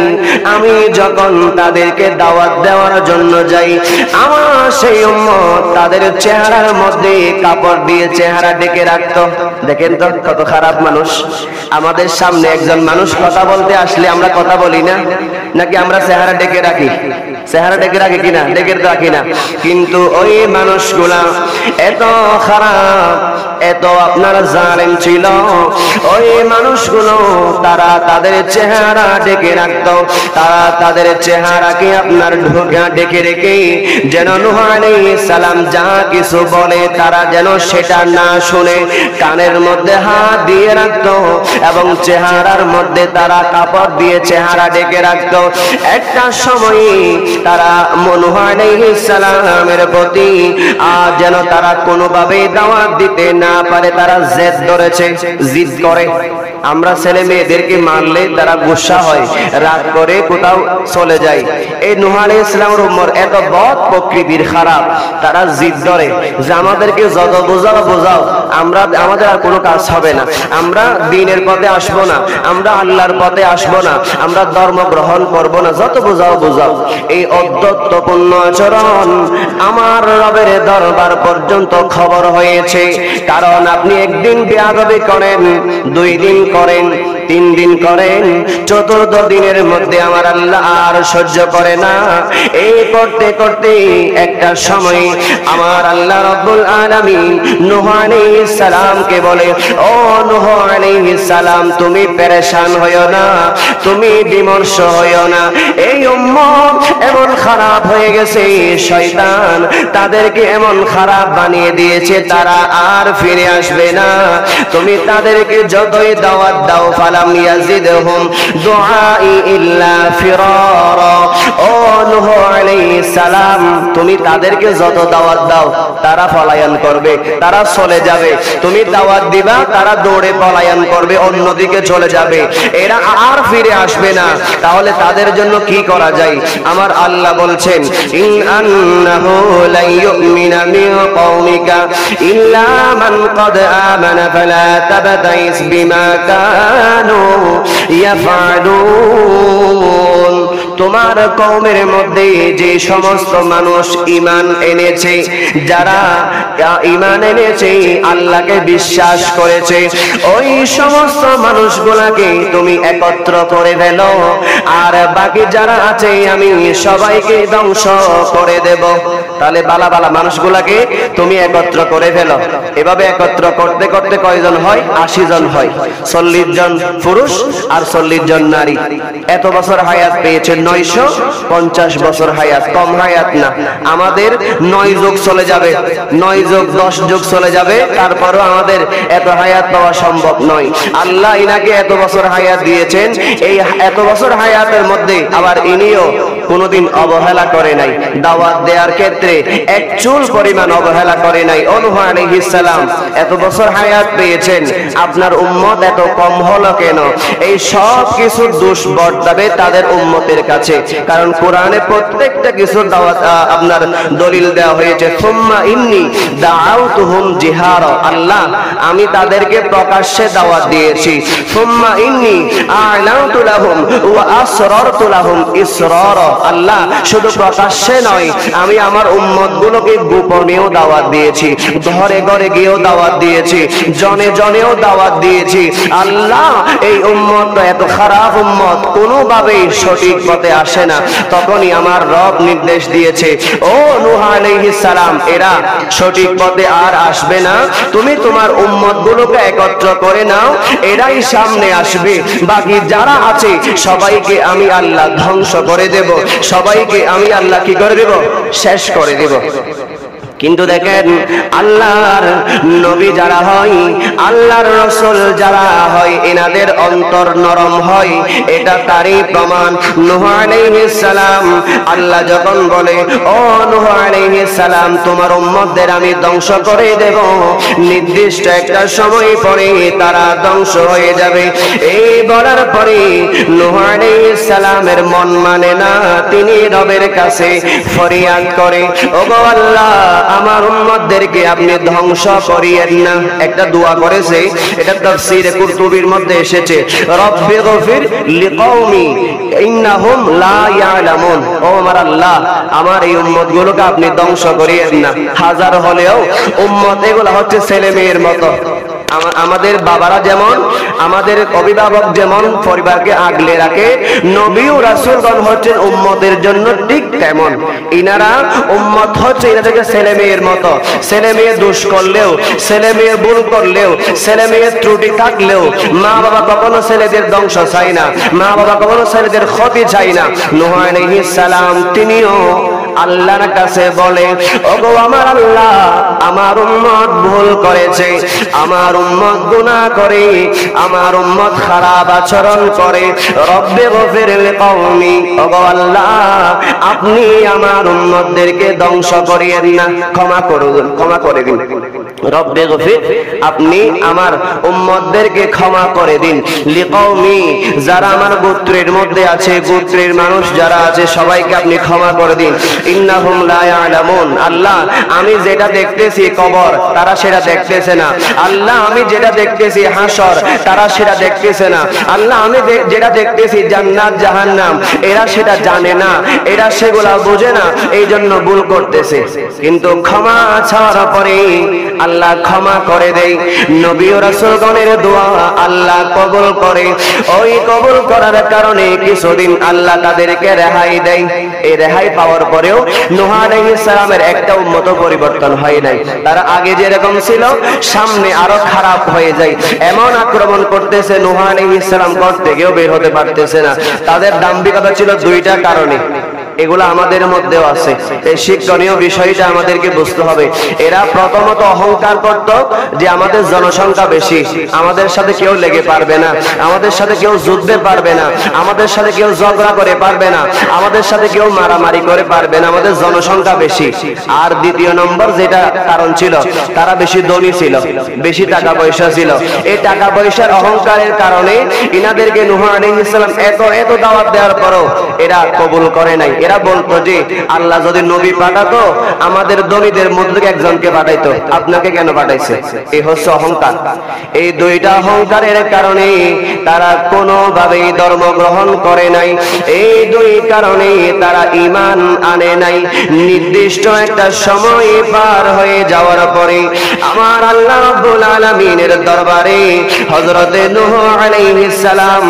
[SPEAKER 1] আমি যখন তাদেরকে দাওয়াত দেওয়ার জন্য যাই, আমার সেই উম্মত তাদের চেহারার মধ্যে কাপড় দিয়ে চেহারা ঢেকে রাখতো। দেখেন তো কত খারাপ মানুষ। আমাদের সামনে একজন মানুষ কথা বলতে আসলে আমরা কথা বলি না, নাকি আমরা চেহারা ঢেকে রাখি? চেহারা ঢেকে রাখি কিনা? ঢেকে রাখি না। কিন্তু ওই মানুষগুলা এত খারাপ, এত আপনার জালেম ছিল, ওই মানুষগুলো তারা তাদের চেহারা ঢেকে রাখতো। তারা তাদের চেহারাকে আপনার ঢেকে রেখে যেন নূহ আলাইহিস সালাম যা কিছু বলে তারা যেন সেটা না শুনে কানের মধ্যে হাত দিয়ে রাখতো এবং চেহারার মধ্যে তারা কাপড় দিয়ে চেহারা ঢেকে রাখতো। একটা সময় তারা নূহ আলাইহিস সালামের প্রতি যেন তারা কোনোভাবে দাওয়াত দিতে না পারে, তারা জেদ ধরেছে, জিদ করে। আমরা ছেলে মেয়েদেরকে মারলে তারা গুসা হয়, রাগ করে কোথাও চলে যায়। এই নূহ আলাইহিস সালামের উম্মত এত বদ প্রকৃতির খারাপ, তারা জিদ ধরে যে আমাদেরকে যত বোঝাও আমরা আমাদের আর কোনো কাজ হবে না, আমরা দ্বীনের পথে আসবো না, আমরা আল্লাহর পথে আসবো না, আমরা ধর্ম গ্রহণ করব না, যত বোঝাও। এই অদ্যত্বপূর্ণ আচরণ আমার রবের দরবার পর্যন্ত খবর হয়েছে। কারণ আপনি একদিন বেয়াদবি করেন, 2 দিন করেন, 3 দিন করেন, চতুর্থ দিনের মধ্যে আমার আল্লাহ আর সহ্য করে না। এই করতে করতে একটা সময় আমার আল্লাহ রাব্বুল আলামিন নূহ আলাইহিস সালামকে বলে, ও নূহ আলাইহিস সালাম, তুমি পেরেশান হইও না, তুমি বিমর্ষ হইও না। এই উম্মত এমন খারাপ হয়ে গেছে, শয়তান তাদেরকে এমন খারাপ বানিয়ে দিয়েছে, তারা আর ফিরে আসবে না। তুমি তাদেরকে যতই দাওয়াত দাও, ফালাম ইয়াজিদহুম দুআই ইল্লা ফিরারা। ও নূহ আলাইহিস সালাম, তুমি তাদেরকে যত দাওয়াত দাও তারা পলায়ন করবে, তারা চলে যাবে। তুমি দাওয়াত দিবা, তারা দৌড়ে পলায়ন করবে, অন্যদিকে চলে যাবে, এরা আর ফিরে আসবে না। তাহলে তাদের জন্য কি করা যায়? আমার আল্লাহ বলছেন, ইন আন্নাহু লা ইউমিনা মিন কওমিকা ইল্লা মান ক্বাদ আমানা ফালা তাবতাইস বিমা কানু ইয়াফআলুন। তোমার কওমের মধ্যে যে সমস্ত মানুষ ঈমান এনেছে, যারা ঈমান এনেছে, আল্লাহকে বিশ্বাস করেছে, ওই সমস্ত মানুষগুলোকে তুমি একত্র করে ফেলো, আর বাকি যারা আছে আমি সবাইকে ধ্বংস করে দেব। তাহলে বালা বালা মানুষগুলোকে তুমি একত্র করে ফেলো। এভাবে একত্র করতে করতে কয়জন হয়? 80 জন হয়। 40 জন পুরুষ আর 40 জন নারী। এত বছর হায়াত পেয়েছে, 950 বছর হায়াত, কম হায়াত না। আমাদের 9 যুগ চলে যাবে, 9 যুগ 10 যুগ চলে যাবে, তারপরও আমাদের এত হায়াত পাওয়া সম্ভব নয়। আল্লাহ ইনাকে এত বছর হায়াত দিয়েছেন, এই এত বছর হায়াতের মধ্যে আবার ইনিও কোনদিন অবহেলা করে নাই। দাওয়াত দেওয়ার ক্ষেত্রে এক চুল পরিমাণ অবহেলা করে নাই। নূহ আলাইহিস সালাম এত বছর হায়াত পেয়েছেন, আপনার উম্মত এত কম হলো কেন? এই সব কিছু দোষ বর্তাবে তাদের উম্মতের কাছে, কারণ কোরআনে প্রত্যেকটা কিছু দাওয়াত আপনার দলিল দেওয়া হয়েছে। সুম্মা ইন্নী দাআউতুহুম জিহারা, আল্লাহ আমি তাদেরকে প্রকাশ্যে দাওয়াত দিয়েছি। সুম্মা ইন্নী আ'লানতু লাহুম ওয়া আসরারতু লাহুম ইসরারা, আল্লাহ শুধু প্রকাশ্যে নয়, আমি আমার উম্মতগুলোকে গোপনেও দাওয়াত দিয়েছি, ঘরে ঘরে গিয়েও দাওয়াত দিয়েছি, জনে জনেও দাওয়াত দিয়েছি। আল্লাহ এই উম্মত এত খারাপ উম্মত, কোনোভাবেই সঠিক পথে আসে না। তখনই আমার রব নির্দেশ দিয়েছে, ও নূহ আলাইহিস সালাম, এরা সঠিক পথে আর আসবে না, তুমি তোমার উম্মতগুলোকে একত্র করে নাও, এরাই সামনে আসবে, বাকি যারা আছে সবাইকে আমি আল্লাহ ধ্বংস করে দেব, সবাইকে আমি আল্লাহ কি করে দেব? শেষ করে দেব। কিন্তু দেখেন, আল্লাহর নবী যারা হয়, আল্লাহর রাসূল যারা হয়, এনাদের অন্তর নরম হয়, এটা তারই প্রমাণ। নূহ আলাইহিস সালাম আল্লাহ যখন বলে, ও নূহ আলাইহিস সালাম, তোমার উম্মতদের আমি ধ্বংস করে দেব, নির্দিষ্ট একটা সময় পরে তারা ধ্বংস হয়ে যাবে। এই বলার পরে নূহ আলাইহিস সালামের মন মানে না, তিনি রবের কাছে ফরিয়াদ করে, ওগো আল্লাহ, আমার উম্মতদেরকে আপনি ধ্বংস করিয়েন না। একটা দোয়া করেছে, এটা তাফসীরে কুরতুবীর মধ্যে এসেছে, রব্বি গফির লিকওমি ইন্নাহুম লা ইয়ালামুন, ও আমার আল্লাহ, আমার এই উম্মতগুলোকে আপনি ধ্বংস করিয়েন না। হাজার হলেও উম্মত এগুলো হচ্ছে ছেলে মেয়ের মতো। আমাদের বাবারা যেমন, আমাদের অভিভাবক যেমন পরিবারকে আগলে রাখে, নবী ও রাসূলগণ হচ্ছেন উম্মতের জন্য ঠিক তেমন। ইনারা উম্মত হচ্ছে এনাদেরকে ছেলে মেয়ের মতো। ছেলে মেয়ে দোষ করলেও, ছেলে মেয়ে ভুল করলেও, ছেলে মেয়ের ত্রুটি থাকলেও মা বাবা কখনো ছেলেদের ধ্বংস চায় না, মা বাবা কখনো ছেলেদের ক্ষতি চায় না। নূহ আলাইহিস সালাম তিনিও আল্লাহর কাছে বলে, ওগো আমার আল্লাহ, আমার উম্মত ভুল করেছে, আমার উম্মত গুনাহ করে, আমার উম্মত খারাপ আচরণ করে, রব্বে গফির লিকওমি, ওগো আল্লাহ, আপনি আমার উম্মতদেরকে ধ্বংস করিয়েন না, ক্ষমা করুন, ক্ষমা করে দিন। রব্বে গফির, আপনি আমার উম্মতদেরকে ক্ষমা করে দিন, লিকওমি, যারা আমার গোত্রের মধ্যে আছে, গোত্রের মানুষ যারা আছে সবাইকে আপনি ক্ষমা করে দিন। ইন্নাহুম লা ইয়ালামুন, আল্লাহ আমি যেটা দেখতেছি কবর, তারা সেটা দেখতেছে না। আল্লাহ আমি যেটা দেখতেছি হাসর, তারা সেটা দেখতেছে না। আল্লাহ আমি যেটা দেখতেছি জান্নাত জাহান্নাম, এরা সেটা জানে না, এরা সেগুলা বোঝে না, এই জন্য ভুল করতেছে। কিন্তু ক্ষমা ছাড়ার পরে আল্লাহ ক্ষমা করে দেয়। নবী ও রাসূলগণের দোয়া আল্লাহ কবুল করে। ওই কবুল করার কারণে কিছুদিন আল্লাহ তাদেরকে রেহাই দেয়। এই রেহাই পাওয়ার পরেও নূহ আলাইহিস সালামের একটা উম্মত পরিবর্তন হয় নাই। তারা আগে যেরকম ছিল সামনে আরো খারাপ হয়ে যায়। এমন আক্রমণ করতেছে, নূহ আলাইহিস সালাম ঘর থেকেও বের হতে পারতেছে না। তাদের দাম্ভিকতা ছিল দুইটা কারণে, এগুলো আমাদের মধ্যেও আছে। এই শিক্ষণীয় বিষয়টা আমাদেরকে বুঝতে হবে। এরা প্রথমত অহংকার করত যে আমাদের জনসংখ্যা বেশি, আমাদের সাথে কেউ লেগে পারবে না, আমাদের সাথে কেউ যুদ্ধে পারবে না, আমাদের সাথে কেউ ঝগড়া করে পারবে না, আমাদের সাথে কেউ মারামারি করে পারবে না, আমাদের জনসংখ্যা বেশি। আর দ্বিতীয় নম্বর যেটা কারণ ছিল, তারা বেশি ধনী ছিল, বেশি টাকা পয়সা ছিল। এই টাকা পয়সার অহংকারের কারণে ইনাদেরকে নূহ আলাইহিস সালাম এত দাওয়াত দেওয়ার পরও এরা কবুল করে নাই। এরা বলতো যে আল্লাহ যদি নবী পাঠাতো আমাদের ধনীদের মধ্যে থেকে একজনকে পাঠাইতো, আপনাকে কেন পাঠাইছে? এই হচ্ছে অহংকার। এই দুইটা অহংকারের কারণে তারা কোনোভাবেই ধর্ম গ্রহণ করে নাই। এই দুই কারণে তারা ঈমান আনে নাই। নির্দিষ্ট একটা সময় পার হয়ে যাওয়ার পরে আমার আল্লাহ রাব্বুল আলামিনের দরবারে হযরতে নূহ আলাইহিস সালাম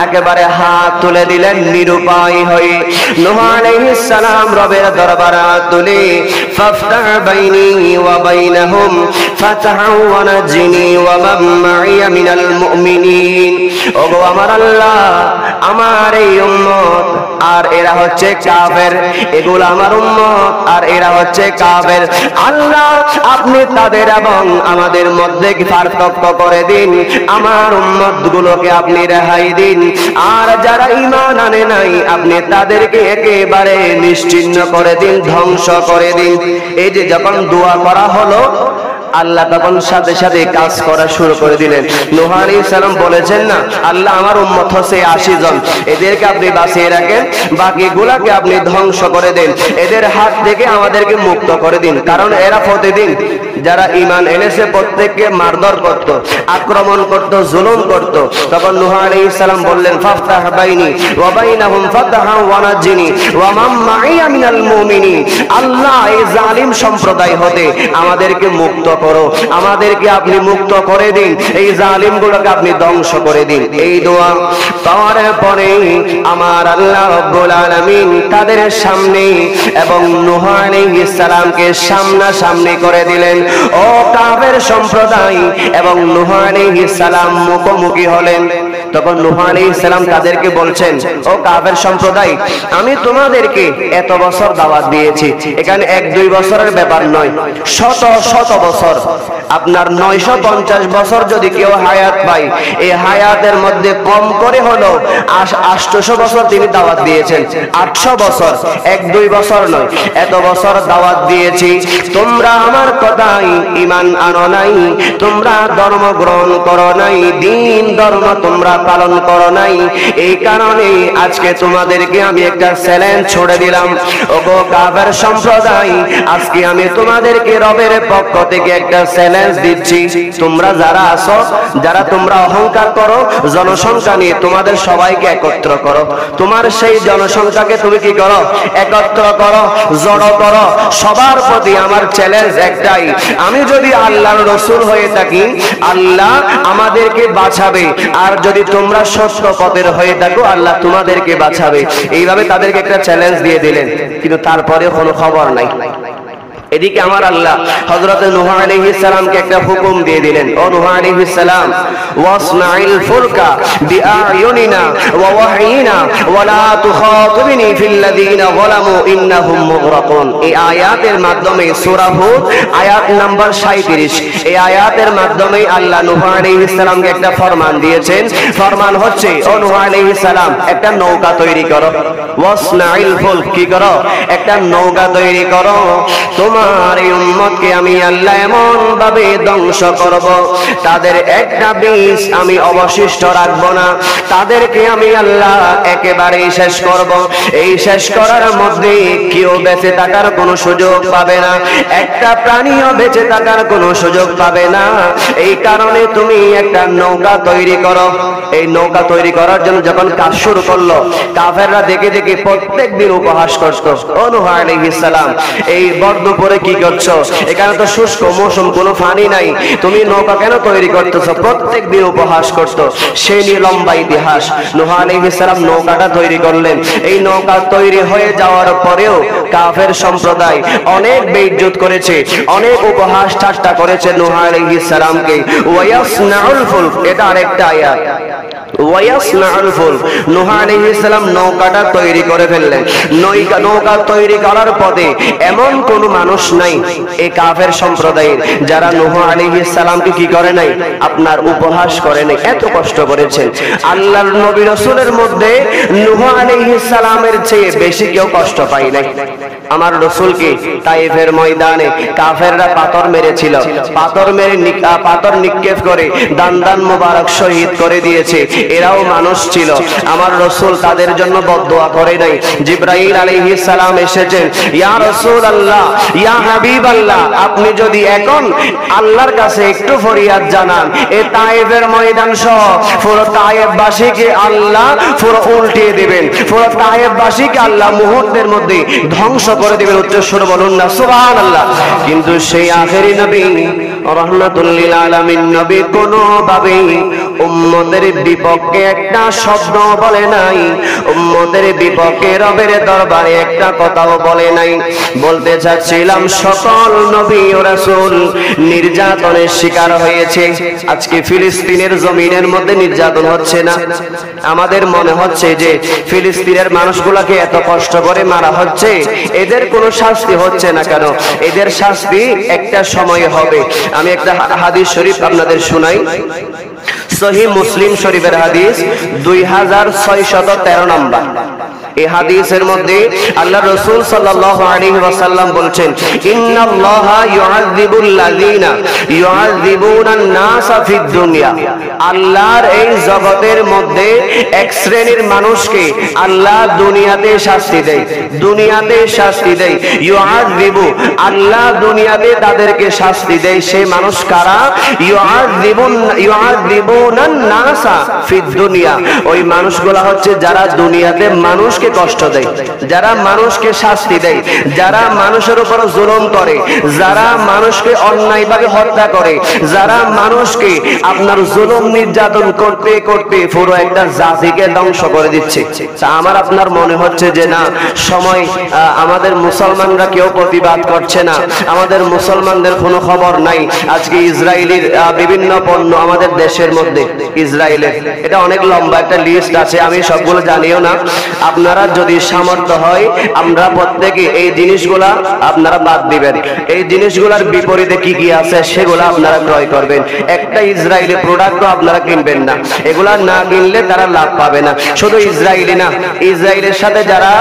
[SPEAKER 1] একেবারে হাত তুলে দিলেন নিরুপায় হয়ে। নূহ আলাইহিস সালাম রবের দরবারে হাত তুলে ফাফতাহ বাইনি ওয়া বাইনাহুম ফাতাহু ওয়া নাজিনি ওয়া মান মাইয়া মিনাল মুমিনিন। ওগো আমার আল্লাহ, আমার এই উম্মত আর এরা হচ্ছে কাফের, এগুলো আমার উম্মত আর এরা হচ্ছে কাফের। আল্লাহ আপনি তাদের এবং আমাদের মধ্যে পার্থক্য করে দিন, আমার উম্মত গুলোকে আপনি রেহাই দিন, আর যারা ঈমান আনে নাই আপনি তাদেরকে একেবারে নিশ্চিহ্ন করে দিন, ধ্বংস করে দিন। এই যে যখন দোয়া করা হলো আল্লাহ তখন সাথে সাথে কাজ করা শুরু করে দিলেন। নূহ আলাইহিস সালাম বলেছেন না, আল্লাহ আমার উম্মত হচ্ছে 80 জন, এদেরকে আপনি বাঁচিয়ে রাখেন, বাকিগুলাকে আপনি ধ্বংস করে দেন, এদের হাত থেকে আমাদেরকে মুক্ত করে দিন। কারণ এরা প্রতিদিন যারা ঈমান এনেছে প্রত্যেককে মারধর করত, আক্রমণ করত, জুলুম করত। তখন নূহ আলাইহিস সালাম বললেন ফাফতাহ বাইনি ওয়া বাইনাহুম ফাতাহা ওয়া নাজিনি ওয়া মান মাইয়া মিনাল মুমিনিন। আল্লাহ এই জালিম সম্প্রদায় হতে আমাদেরকে মুক্ত করো, আমাদেরকে আপনি মুক্ত করে দিন, এই জালিমগুলোকে আপনি ধ্বংস করে দিন। এই দোয়া পাওয়ার পরে আমার আল্লাহ রাব্বুল আলামিন তাদের সামনে এবং নূহ আলাইহিস সালামকে সামনাসামনি করে দিলেন। ও কাফের সম্প্রদায় এবং নূহ আলাইহিস সালাম মুখোমুখি হলেন। তখন নূহ আলাইহিস সালাম তাদেরকে বলছেন, ও কাফের সম্প্রদায়, আমি তোমাদেরকে এত বছর দাওয়াত দিয়েছি, এখানে 1-2 বছরের ব্যাপার নয়, শত শত বছর। আপনার 950 বছর যদি কেউ হায়াত পায়, এই হায়াতের মধ্যে কম করে হলো 800 বছর তিনি দাওয়াত দিয়েছেন। 800 বছর, 1-2 বছর নয়, এত বছর দাওয়াত দিয়েছি, তোমরা আমার কথাই ঈমান আনো নাই, তোমরা ধর্ম গ্রহণ করো নাই, দ্বীন ধর্ম তোমরা পালন করো নাই। এই কারণে আজকে তোমাদেরকে আমি একটা চ্যালেঞ্জ ছড়ে দিলাম। ওগো কাফের সম্প্রদায়, আজকে আমি তোমাদেরকে রবের পক্ষ থেকে একটা চ্যালেঞ্জ দিচ্ছি। তোমরা যারা আছো, যারা তোমরা অহংকার করো, জনসংখ্যা নিয়ে তোমাদের সবাইকে একত্র করো। তোমার সেই জনসংখ্যাকে তুমি কি করো? একত্র করো, জড়ো করো। সবার প্রতি আমার চ্যালেঞ্জ একটাই, আমি যদি আল্লাহর রাসূল হয়ে থাকি আল্লাহ আমাদেরকে বাঁচাবে, আর যদি তোমরা সত্য পথের হয়ে থাকো আল্লাহ তোমাদেরকে বাঁচাবে। এইভাবে তাদেরকে একটা চ্যালেঞ্জ দিয়ে দিলেন, কিন্তু তারপরে কোনো খবর নাই। এদিকে আমার আল্লাহ হযরত নূহ আলাইহিস সালামকে একটা হুকুম দিয়ে দিলেন, ও নূহ আলাইহিস সালাম, ওয়াসনাইল ফুলকা বিআয়ুনিনা ওয়া ওয়াহিনা ওয়া লা তুখাতিবনি ফিল্লাযিনা যালামু ইন্নাহুম মুগরাকুন। এই আয়াতের মাধ্যমে সূরা হুদ আয়াত নাম্বার 37, এই আয়াতের মাধ্যমে আল্লাহ নূহ আলাইহিস সালামকে একটা ফরমান দিয়েছেন। ফরমান হচ্ছে, ও নূহ আলাইহিস সালাম, একটা নৌকা তৈরি করো। ওয়াসনাইল ফুলক, কি করো? একটা নৌকা তৈরি করো। তোমার এই উম্মতকে আমি আল্লাহ এমন ভাবে ধ্বংস করব, তাদের একটা বীজ আমি অবশিষ্ট রাখবো না, তাদেরকে আমি আল্লাহ একেবারে শেষ করব। এই শেষ করার মধ্যে কেউ বেঁচে থাকার কোনো সুযোগ পাবে না, একটা প্রাণীও বেঁচে থাকার কোনো সুযোগ পাবে না। এই কারণে তুমি একটা নৌকা তৈরি করো। এই নৌকা তৈরি করার জন্য যখন কাজ শুরু করলো, কাফেররা দেখে দেখে প্রত্যেকদিন উপহাস করত, ও নূহ আলাইহিস সালাম, এই বর্দপুরে কি করছো? এখানে তো শুষ্ক মৌসুম, কোনো পানি নাই, তুমি নৌকা কেন তৈরি করতেছো? প্রত্যেকদিন উপহাস করতো। সেই নিয়ে লম্বা ইতিহাস। নূহ আলাইহিস সালাম নৌকাটা তৈরি করলেন। এই নৌকা তৈরি হয়ে যাওয়ার পরেও কাফের সম্প্রদায় অনেক বেইজ্জত করেছে, অনেক উপহাস ঠাট্টা করেছে নূহ আলাইহিস সালামকে। ওয়ায়াসনাউল ফুলক, এটা আরেকটা আয়াত। ওয়ায়াসনাউল ফুলক, নূহ আলাইহিস সালাম নৌকাটা তৈরি করে ফেললেন। নৌকা তৈরি করার পথে এমন কোন মানুষ নাই এই কাফের সম্প্রদায়ের যারা নূহ আলাইহিস সালামকে কি করে নাই? আপনার উপহাস করে নাই। এত কষ্ট করেছেন। আল্লাহর নবী রাসূলের মধ্যে নূহ আলাইহিস সালামের চেয়ে বেশি কেউ কষ্ট পায় নাই। আমার রাসূলকে তায়েফের ময়দানে কাফেররা পাথর মেরেছিল, পাথর মেরে পাথর নিক্ষেপ করে দান দান মোবারক শহীদ করে দিয়েছে। এরাও মানুষ ছিল, আমার রাসূল তাদের জন্য বদদোয়া করে নাই। জিবরাইল আলাইহিস সালাম এসেছেন, ইয়া রাসূলুল্লাহ, ইয়া হাবিবাল্লাহ, আপনি যদি এখন আল্লাহর কাছে একটু ফরিয়াদ জানান, এই তায়েফের ময়দান সহ পুরো তায়েফবাসীকে আল্লাহ পুরো উল্টিয়ে দিবেন, পুরো তায়েফবাসীকে আল্লাহ মুহূর্তের মধ্যে ধ্বংস করে দিবেন। উচ্চস্বরে বলুন না সুবহানাল্লাহ। কিন্তু সেই আখেরি নবী রাহমাতুল লিল আলামিন নবী কোনোভাবে উম্মতের বিপক্ষে একটা শব্দ বলে নাই, উম্মতের বিপক্ষে রবের দরবারে একটা কথাও বলে নাই। বলতে চাচ্ছিলাম সকল নবী ও রাসূল নির্যাতনের শিকার হয়েছে। আজকে ফিলিস্তিনের জমিনের মধ্যে নির্যাতন হচ্ছে না? আমাদের মনে হচ্ছে যে ফিলিস্তিনের মানুষগুলোকে এত কষ্ট করে মারা হচ্ছে, এদের কোনো শাস্তি হচ্ছে না কেন? এদের শাস্তি একটা সময় হবে। আমি একটা হাদিস শরীফ আপনাদের শোনাই, সহিহ মুসলিম শরীফের হাদিস 2613 নম্বর। এই হাদিসের মধ্যে আল্লাহ রাসূল সাল্লাল্লাহু আলাইহি ওয়াসাল্লাম বলছেন, ইন্নাল্লাহা ইউআযযিবুল লাযিনা ইউআযযিবুনান নাসা ফিদ দুনিয়া। আল্লাহর এই জগতের মধ্যে এক শ্রেণীর মানুষকে আল্লাহ দুনিয়াতে শাস্তি দেয়, দুনিয়াতে শাস্তি দেয়। ইউআযযিবু, আল্লাহ দুনিয়াতে তাদেরকে শাস্তি দেয়। সেই মানুষ কারা? ইউআযযিবুনান নাসা ফিদ দুনিয়া। ওই মানুষগুলো হচ্ছে যারা দুনিয়াতে মানুষ কষ্ট দেয়, যারা মানুষকে শাস্তি দেয়, যারা মানুষের উপর জুলুম করে, যারা মানুষকে অন্যায়ভাবে হত্যা করে, যারা মানুষকে আপনার জুলুম নির্যাতন করতে করতে পুরো একটা জাতিকে ধ্বংস করে দিচ্ছে। তা আমার আপনার মনে হচ্ছে যে না, সময় আমাদের মুসলমানরা কেউ প্রতিবাদ করছে না, আমাদের মুসলমানদের কোনো খবর নাই। আজকে ইসরায়েলের বিভিন্ন পণ্য আমাদের দেশের মধ্যে, ইসরায়েলের এটা অনেক লম্বা একটা লিস্ট আছে, আমি সবগুলো জানিও না। আপনারা যদি সামর্থ্য হয় আমরা প্রত্যেকে এই জিনিসগুলা আপনারা বাদ দিবেন, এই জিনিসগুলার বিপরীতে কি কি আছে সেগুলা আপনারা ক্রয় করবেন। একটা ইসরায়েলি প্রোডাক্টও আপনারা কিনবেন না, এগুলা না কিনলে তারা লাভ পাবে না। শুধু ইসরায়েলি না, ইসরায়েলের সাথে যারা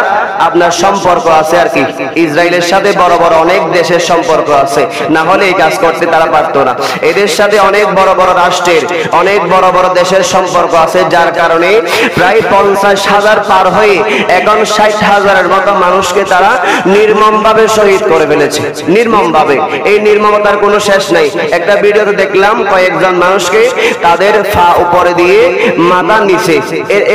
[SPEAKER 1] আপনার সম্পর্ক আছে আর কি, ইসরায়েলের সাথে বড় বড় অনেক দেশের সম্পর্ক আছে, না হলে এই কাজ করতে তারা পারতো না। এদের সাথে অনেক বড় বড় রাষ্ট্রের, অনেক বড় বড় দেশের সম্পর্ক আছে, যার কারণে প্রায় 50,000 পার হয়ে এখন 60,000-এর মতো মানুষকে তারা নির্মমভাবে শহীদ করে ফেলেছে, নির্মমভাবে। এই নির্মমতার কোনো শেষ নাই। একটা ভিডিওতে দেখলাম কয়েকজন মানুষকে তাদের পা উপরে দিয়ে মাথা নিচে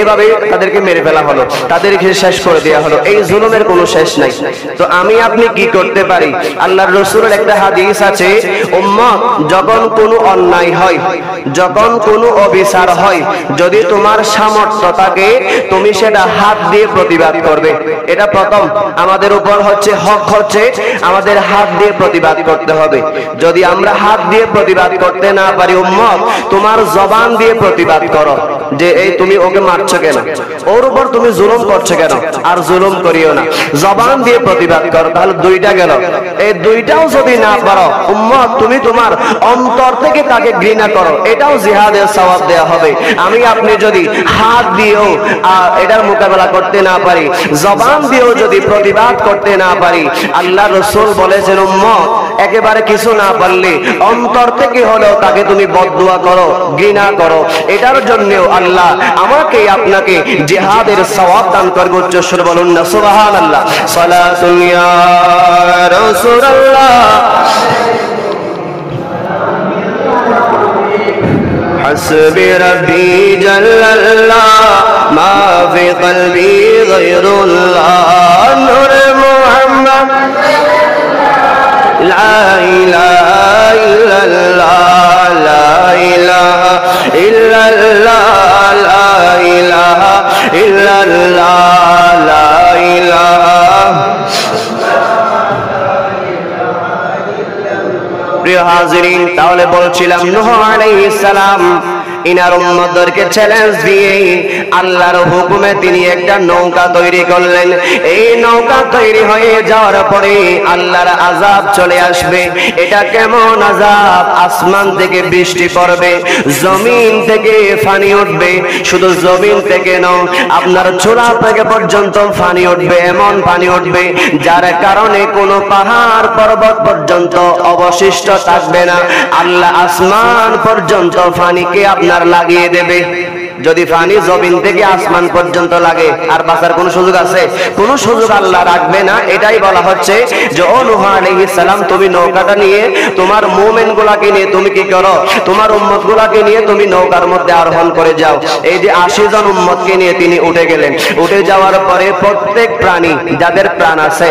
[SPEAKER 1] এভাবে তাদেরকে মেরে ফেলা হলো, তাদেরকে শেষ করে দেওয়া হলো। এই জুলুমের কোনো শেষ নাই। তো আমি আপনি কি করতে পারি? আল্লাহর রাসূলের একটা হাদিস আছে, উম্মত যখন কোনো অন্যায় হয়, যখন কোনো অবিচার হয়, যদি তোমার সামর্থ্য থাকে তুমি সেটা হাত দিয়ে প্রতিবাদ করবে। এটা প্রথম আমাদের উপর হচ্ছে হক, হচ্ছে আমাদের হাত দিয়ে প্রতিবাদ করতে হবে। যদি আমরা হাত দিয়ে প্রতিবাদ করতে না পারি, উম্মত তোমার জবান দিয়ে প্রতিবাদ করো যে এই তুমি ওকে মারছো কেন, ওর উপর তুমি জুলুম করছো কেন, আর জুলুম করিও না। জবান দিয়ে প্রতিবাদ করো, তাহলে দুইটা গেল। এই দুইটাও যদি না পারো উম্মত, তুমি তোমার অন্তর থেকে তাকে ঘৃণা করো, এটাও জিহাদের সওয়াব দেয়া হবে। আমি আপনি যদি হাত দিয়েও এটার মোকাবেলা করতে না পারি, জবান দিয়েও যদি প্রতিবাদ করতে না পারি, আল্লাহ রাসূল বলেছেন উম্মত একেবারে কিছু না পারলে অন্তর থেকে হলেও তাকে তুমি বদদুয়া করো, ঘৃণা করো। এটার জন্যও আল্লাহ আমাকে আপনাকে জিহাদের সওয়াব দান করবে। উচ্চস্বরে বলুন না সুবহানাল্লাহ। সালাতুল ইয়া রাসূলুল্লাহ حسبي ربي جل الله ما في قلبي غير الله نور محمد لا إله إلا الله لا إله إلا الله لا إله إلا الله لا إله। প্রিয় হাজিরিন, তাহলে বলছিলাম নূহ আলাইহিস সালাম ইনার উম্মতদেরকে চ্যালেঞ্জ দিয়ে আল্লাহর হুকুমে তিনি একটা নৌকা তৈরি করলেন। এই নৌকা তৈরি হয়ে যাওয়ার পরে আল্লাহর আযাব চলে আসবে। এটা কেমন আযাব? আসমান থেকে বৃষ্টি পড়বে, জমিন থেকে পানি উঠবে, শুধু জমিন থেকে নয় আপনার চূড়া থেকে পর্যন্ত পানি উঠবে, এমন পানি উঠবে যার কারণে কোনো পাহাড় পর্বত পর্যন্ত অবশিষ্ট থাকবে না। আল্লাহ আসমান পর্যন্ত পানিকে আপনার লাগিয়ে দেবে। যদি পানি জমিন থেকে আসমান পর্যন্ত লাগে আর বাঁচার কোন সুযোগ আছে? কোন সুযোগ আল্লাহ রাখবে না। এটাই বলা হচ্ছে যে ও নূহ আলাইহিস সালাম, তুমি নৌকাটা নিয়ে তোমার মুমিন গুলাকে নিয়ে তুমি কি করো? তোমার উম্মত গুলাকে নিয়ে তুমি নৌকার মধ্যে আরোহণ করে যাও। এই যে 80 জন উম্মতকে নিয়ে তিনি উঠে গেলেন। উঠে যাওয়ার পরে প্রত্যেক প্রাণী যাদের প্রাণ আছে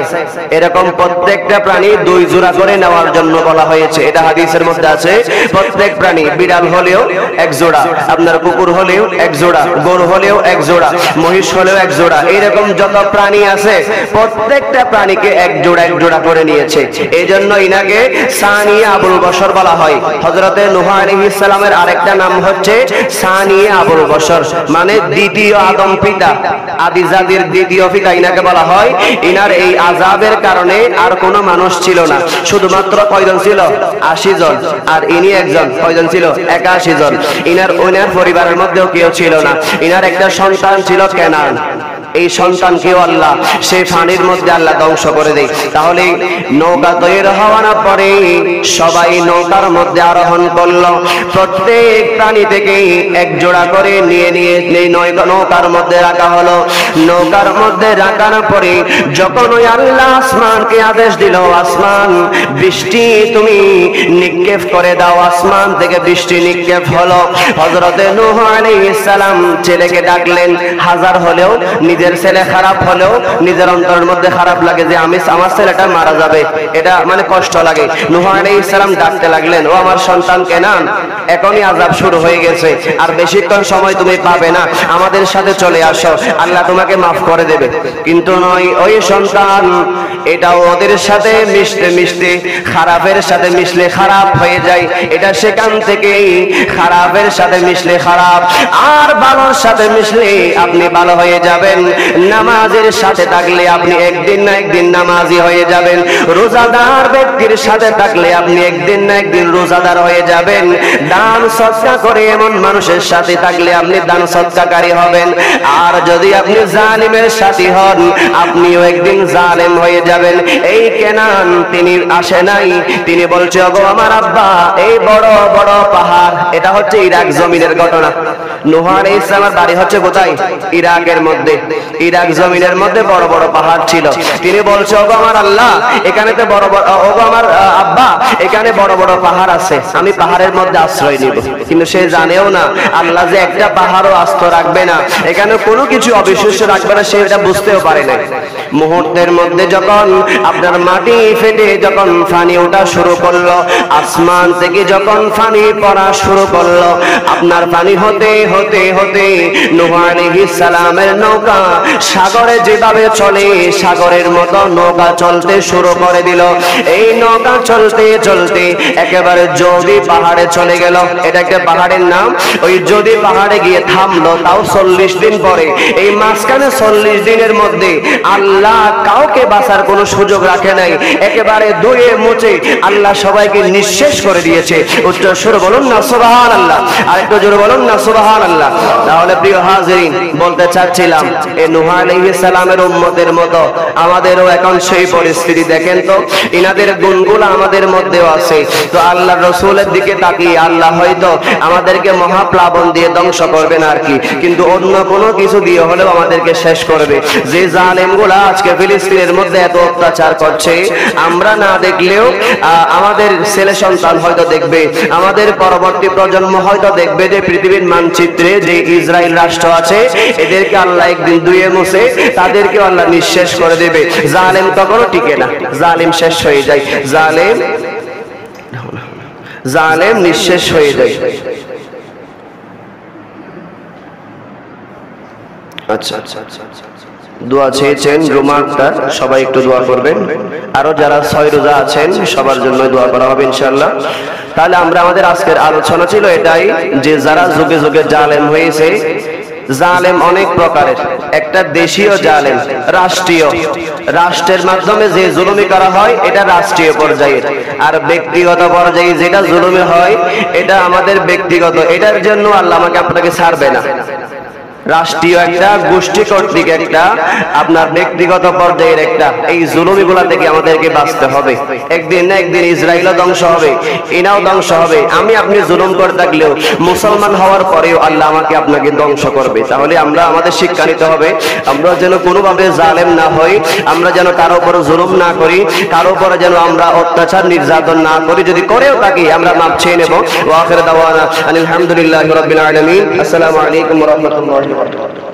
[SPEAKER 1] এরকম প্রত্যেকটা প্রাণী 2 জোড়া করে নেওয়ার জন্য বলা হয়েছে। এটা হাদিসের মধ্যে আছে। প্রত্যেক প্রাণী, বিড়াল হলেও 1 জোড়া, আপনার কুকুর হলেও 1 জোড়া, গরু হলেও 1 জোড়া, মহিষ হলেও 1 জোড়া, এইরকম যত প্রাণী আছে প্রত্যেকটা প্রাণীকে 1 জোড়া করে নিয়েছে। এই জন্য ইনাকে সানিয়া আবুল বশর বলা হয়। হযরতে নূহ আলাইহিস সালামের আরেকটা নাম হচ্ছে সানিয়া আবুল বশর, মানে দ্বিতীয় আদম পিতা, আদি জাতির দ্বিতীয় পিতা ইনাকে বলা হয়। ইনার এই আযাবের কারণে আর কোনো মানুষ ছিল না, শুধুমাত্র কয়জন ছিল? 80 জন। আর ইনি একজন, কয়জন ছিল? 81 জন। ইনার পরিবারের মধ্যেও কেউ ছিল না। ইনার একটা সন্তান ছিল কেনান। এই সন্তানকেও আল্লাহ সেই পানির মধ্যে আল্লাহ ধ্বংস করে দেয়। তাহলে নৌকা তৈরি হওয়ার পরে সবাই নৌকার মধ্যে আরোহণ করলো। প্রত্যেক প্রাণী থেকে 1 জোড়া করে নিয়ে নৌকার মধ্যে রাখা হলো। নৌকার মধ্যে রাখার পরে যখন ওই আল্লাহ আসমানকে আদেশ দিল, আসমান বৃষ্টি তুমি নিক্ষেপ করে দাও, আসমান থেকে বৃষ্টি নিক্ষেপ হলো। হযরতে নূহ আলাইহিস সালাম ছেলেকে ডাকলেন। হাজার হলেও নিজের ছেলে খারাপ হলেও নিজের অন্তরের মধ্যে খারাপ লাগে যে আমার ছেলেটা মারা যাবে, এটা মানে কষ্ট লাগে। নূহ আলাইহিস সালাম ডাকতে লাগলেন, ও আমার সন্তান কেনান, এখনই আযাব শুরু হয়ে গেছে, আর বেশিক্ষণ সময় তুমি পাবে না, আমাদের সাথে চলে আসো, আল্লাহ তোমাকে মাফ করে দেবে। কিন্তু নয়, ওই সন্তান এটাও ওদের সাথে মিশতে মিশতে খারাপের সাথে মিশলে খারাপ হয়ে যায়। এটা সেখান থেকেই খারাপের সাথে মিশলে খারাপ, আর ভালোর সাথে মিশলে আপনি ভালো হয়ে যাবেন। নামাজের সাথে থাকলে আপনি একদিন না একদিন নামাজি হয়ে যাবেন। রোজাদার ব্যক্তির সাথে থাকলে আপনি একদিন না একদিন রোজাদার হয়ে যাবেন। দান সদকা করে এমন মানুষের সাথে থাকলে আপনি দান সদকাকারী হবেন। আর যদি আপনি জালিমের সাথী হন আপনিও একদিন জালেম হয়ে যাবেন। এই কেনান তিনি আসে নাই, তিনি বলছে ওগো আমার আব্বা, এই বড় বড় পাহাড়, এটা হচ্ছে ইরাক জমিনের ঘটনা। নূহ আলাইহিস সালামের বাড়ি হচ্ছে কোথায়? ইরাকের মধ্যে। ইরাক জমিনের মধ্যে বড় বড় পাহাড় ছিল। তিনি বলছে ওগো আমার আল্লাহ, এখানে তো বড় বড়, ওগো আমার আব্বা, এখানে বড় বড় পাহাড় আছে, আমি পাহাড়ের মধ্যে আশ্রয় নিব। কিন্তু সে জানেও না আল্লাহ যে একটা পাহাড়ও আস্ত রাখবে না, এখানে কোনো কিছু অবিশ্বাস্য রাখবে না, সে এটা বুঝতেও পারে না। মুহূর্তের মধ্যে যখন আপনার মাটি ফেটে যখন পানি ওঠা শুরু করলো, আসমান থেকে যখন পানি পড়া শুরু করলো, আপনার পানি হতে হতে হতে নূহ আলাইহিস সালামের নৌকা সাগরে যেভাবে চলে সাগরের মতো নৌকা চলতে শুরু করে দিল। এই নৌকা চলতে চলতে একেবারে যোদি পাহাড়ে চলে গেল। এটা একটা পাহাড়ের নাম। ওই যোদি পাহাড়ে গিয়ে থামলো, তাও 40 দিন পরে। এই মাঝখানে 40 দিনের মধ্যে আল্লাহ কাউকে বাঁচার কোনো সুযোগ রাখে নাই, একেবারে ধুয়ে মুছে আল্লাহ সবাইকে নিঃশেষ করে দিয়েছে। উচ্চ সুরে বলুন না সুবহানাল্লাহ, আর একটু জোরে বলুন না সুবহানাল্লাহ। তাহলে প্রিয় হাজিরিন, বলতে চাচ্ছিলাম এই নূহ আলাইহিস সালামের উম্মতের মতো আমাদেরও এখন সেই পরিস্থিতি। দেখেন তো ইনাদের গুণগুলো আমাদের মধ্যেও আছে। তো আল্লাহর রাসূলের দিকে তাকিয়ে আল্লাহ হয়তো আমাদেরকে মহাপ্লাবন দিয়ে ধ্বংস করবেন আর কি, কিন্তু অন্য কোনো কিছু দিয়ে হলেও আমাদেরকে শেষ করবে। যে জালেমগুলা আজকে ফিলিস্তিনের মধ্যে এত অত্যাচার করছে, আমরা না দেখলেও আমাদের ছেলে সন্তান হয়তো দেখবে, আমাদের পরবর্তী প্রজন্ম হয়তো দেখবে যে পৃথিবীর মানচিত্রে যে ইসরায়েল রাষ্ট্র আছে এদেরকে আল্লাহ একদিন ধুয়ে মুছে তাদেরকে আল্লাহ নিঃশেষ করে দেবে। জালেম কখনো টিকে না, জালেম শেষ হয়ে যায়, জালেম নিঃশেষ হয়ে যায়। আচ্ছা, দোয়া চেয়েছেন রুমা আক্তার, সবাই একটু দোয়া করবেন। আরো যারা 6 রোজা আছেন সবার জন্য দোয়া করা হবে ইনশাআল্লাহ। তাহলে আমরা আমাদের আজকের আলোচনা ছিল এটাই যে যারা যুগে যুগে জালেম হয়েছে, জালেম অনেক প্রকারের। একটা দেশীয় জালেম, রাষ্ট্রীয়, রাষ্ট্রের মাধ্যমে যে জুলুমি করা হয় এটা রাষ্ট্রীয় পর্যায়ে, আর ব্যক্তিগত পর্যায়ে যেটা জুলুমি হয় এটা আমাদের ব্যক্তিগত, এটার জন্য আল্লাহ আমাকে আপনাকে ছাড়বে না। রাষ্ট্রীয় একটা, গোষ্ঠী কর্তৃক একটা, আপনার ব্যক্তিগত পর্যায়ের একটা, এই জুলুমিগুলা থেকে আমাদেরকে বাঁচতে হবে। একদিন না একদিন ইসরায়েলও ধ্বংস হবে, ইনাও ধ্বংস হবে। আমি আপনি জুলুম করে থাকলেও মুসলমান হওয়ার পরেও আল্লাহ আমাকে আপনাকে ধ্বংস করবে। তাহলে আমরা আমাদের শিক্ষা নিতে হবে, আমরা যেন কোনোভাবে জালেম না হই, আমরা যেন কারো উপর জুলুম না করি, কারো উপরে যেন আমরা অত্যাচার নির্যাতন না করি। যদি করেও থাকি আমরা মাপ চেয়ে নেব। ওয়া আখিরু দাওয়ানা আলহামদুলিল্লাহি রাব্বিল আলামিন। আসসালামু আলাইকুম ওয়া রাহমাতুল্লাহি ওয়া বারাকাতুহু।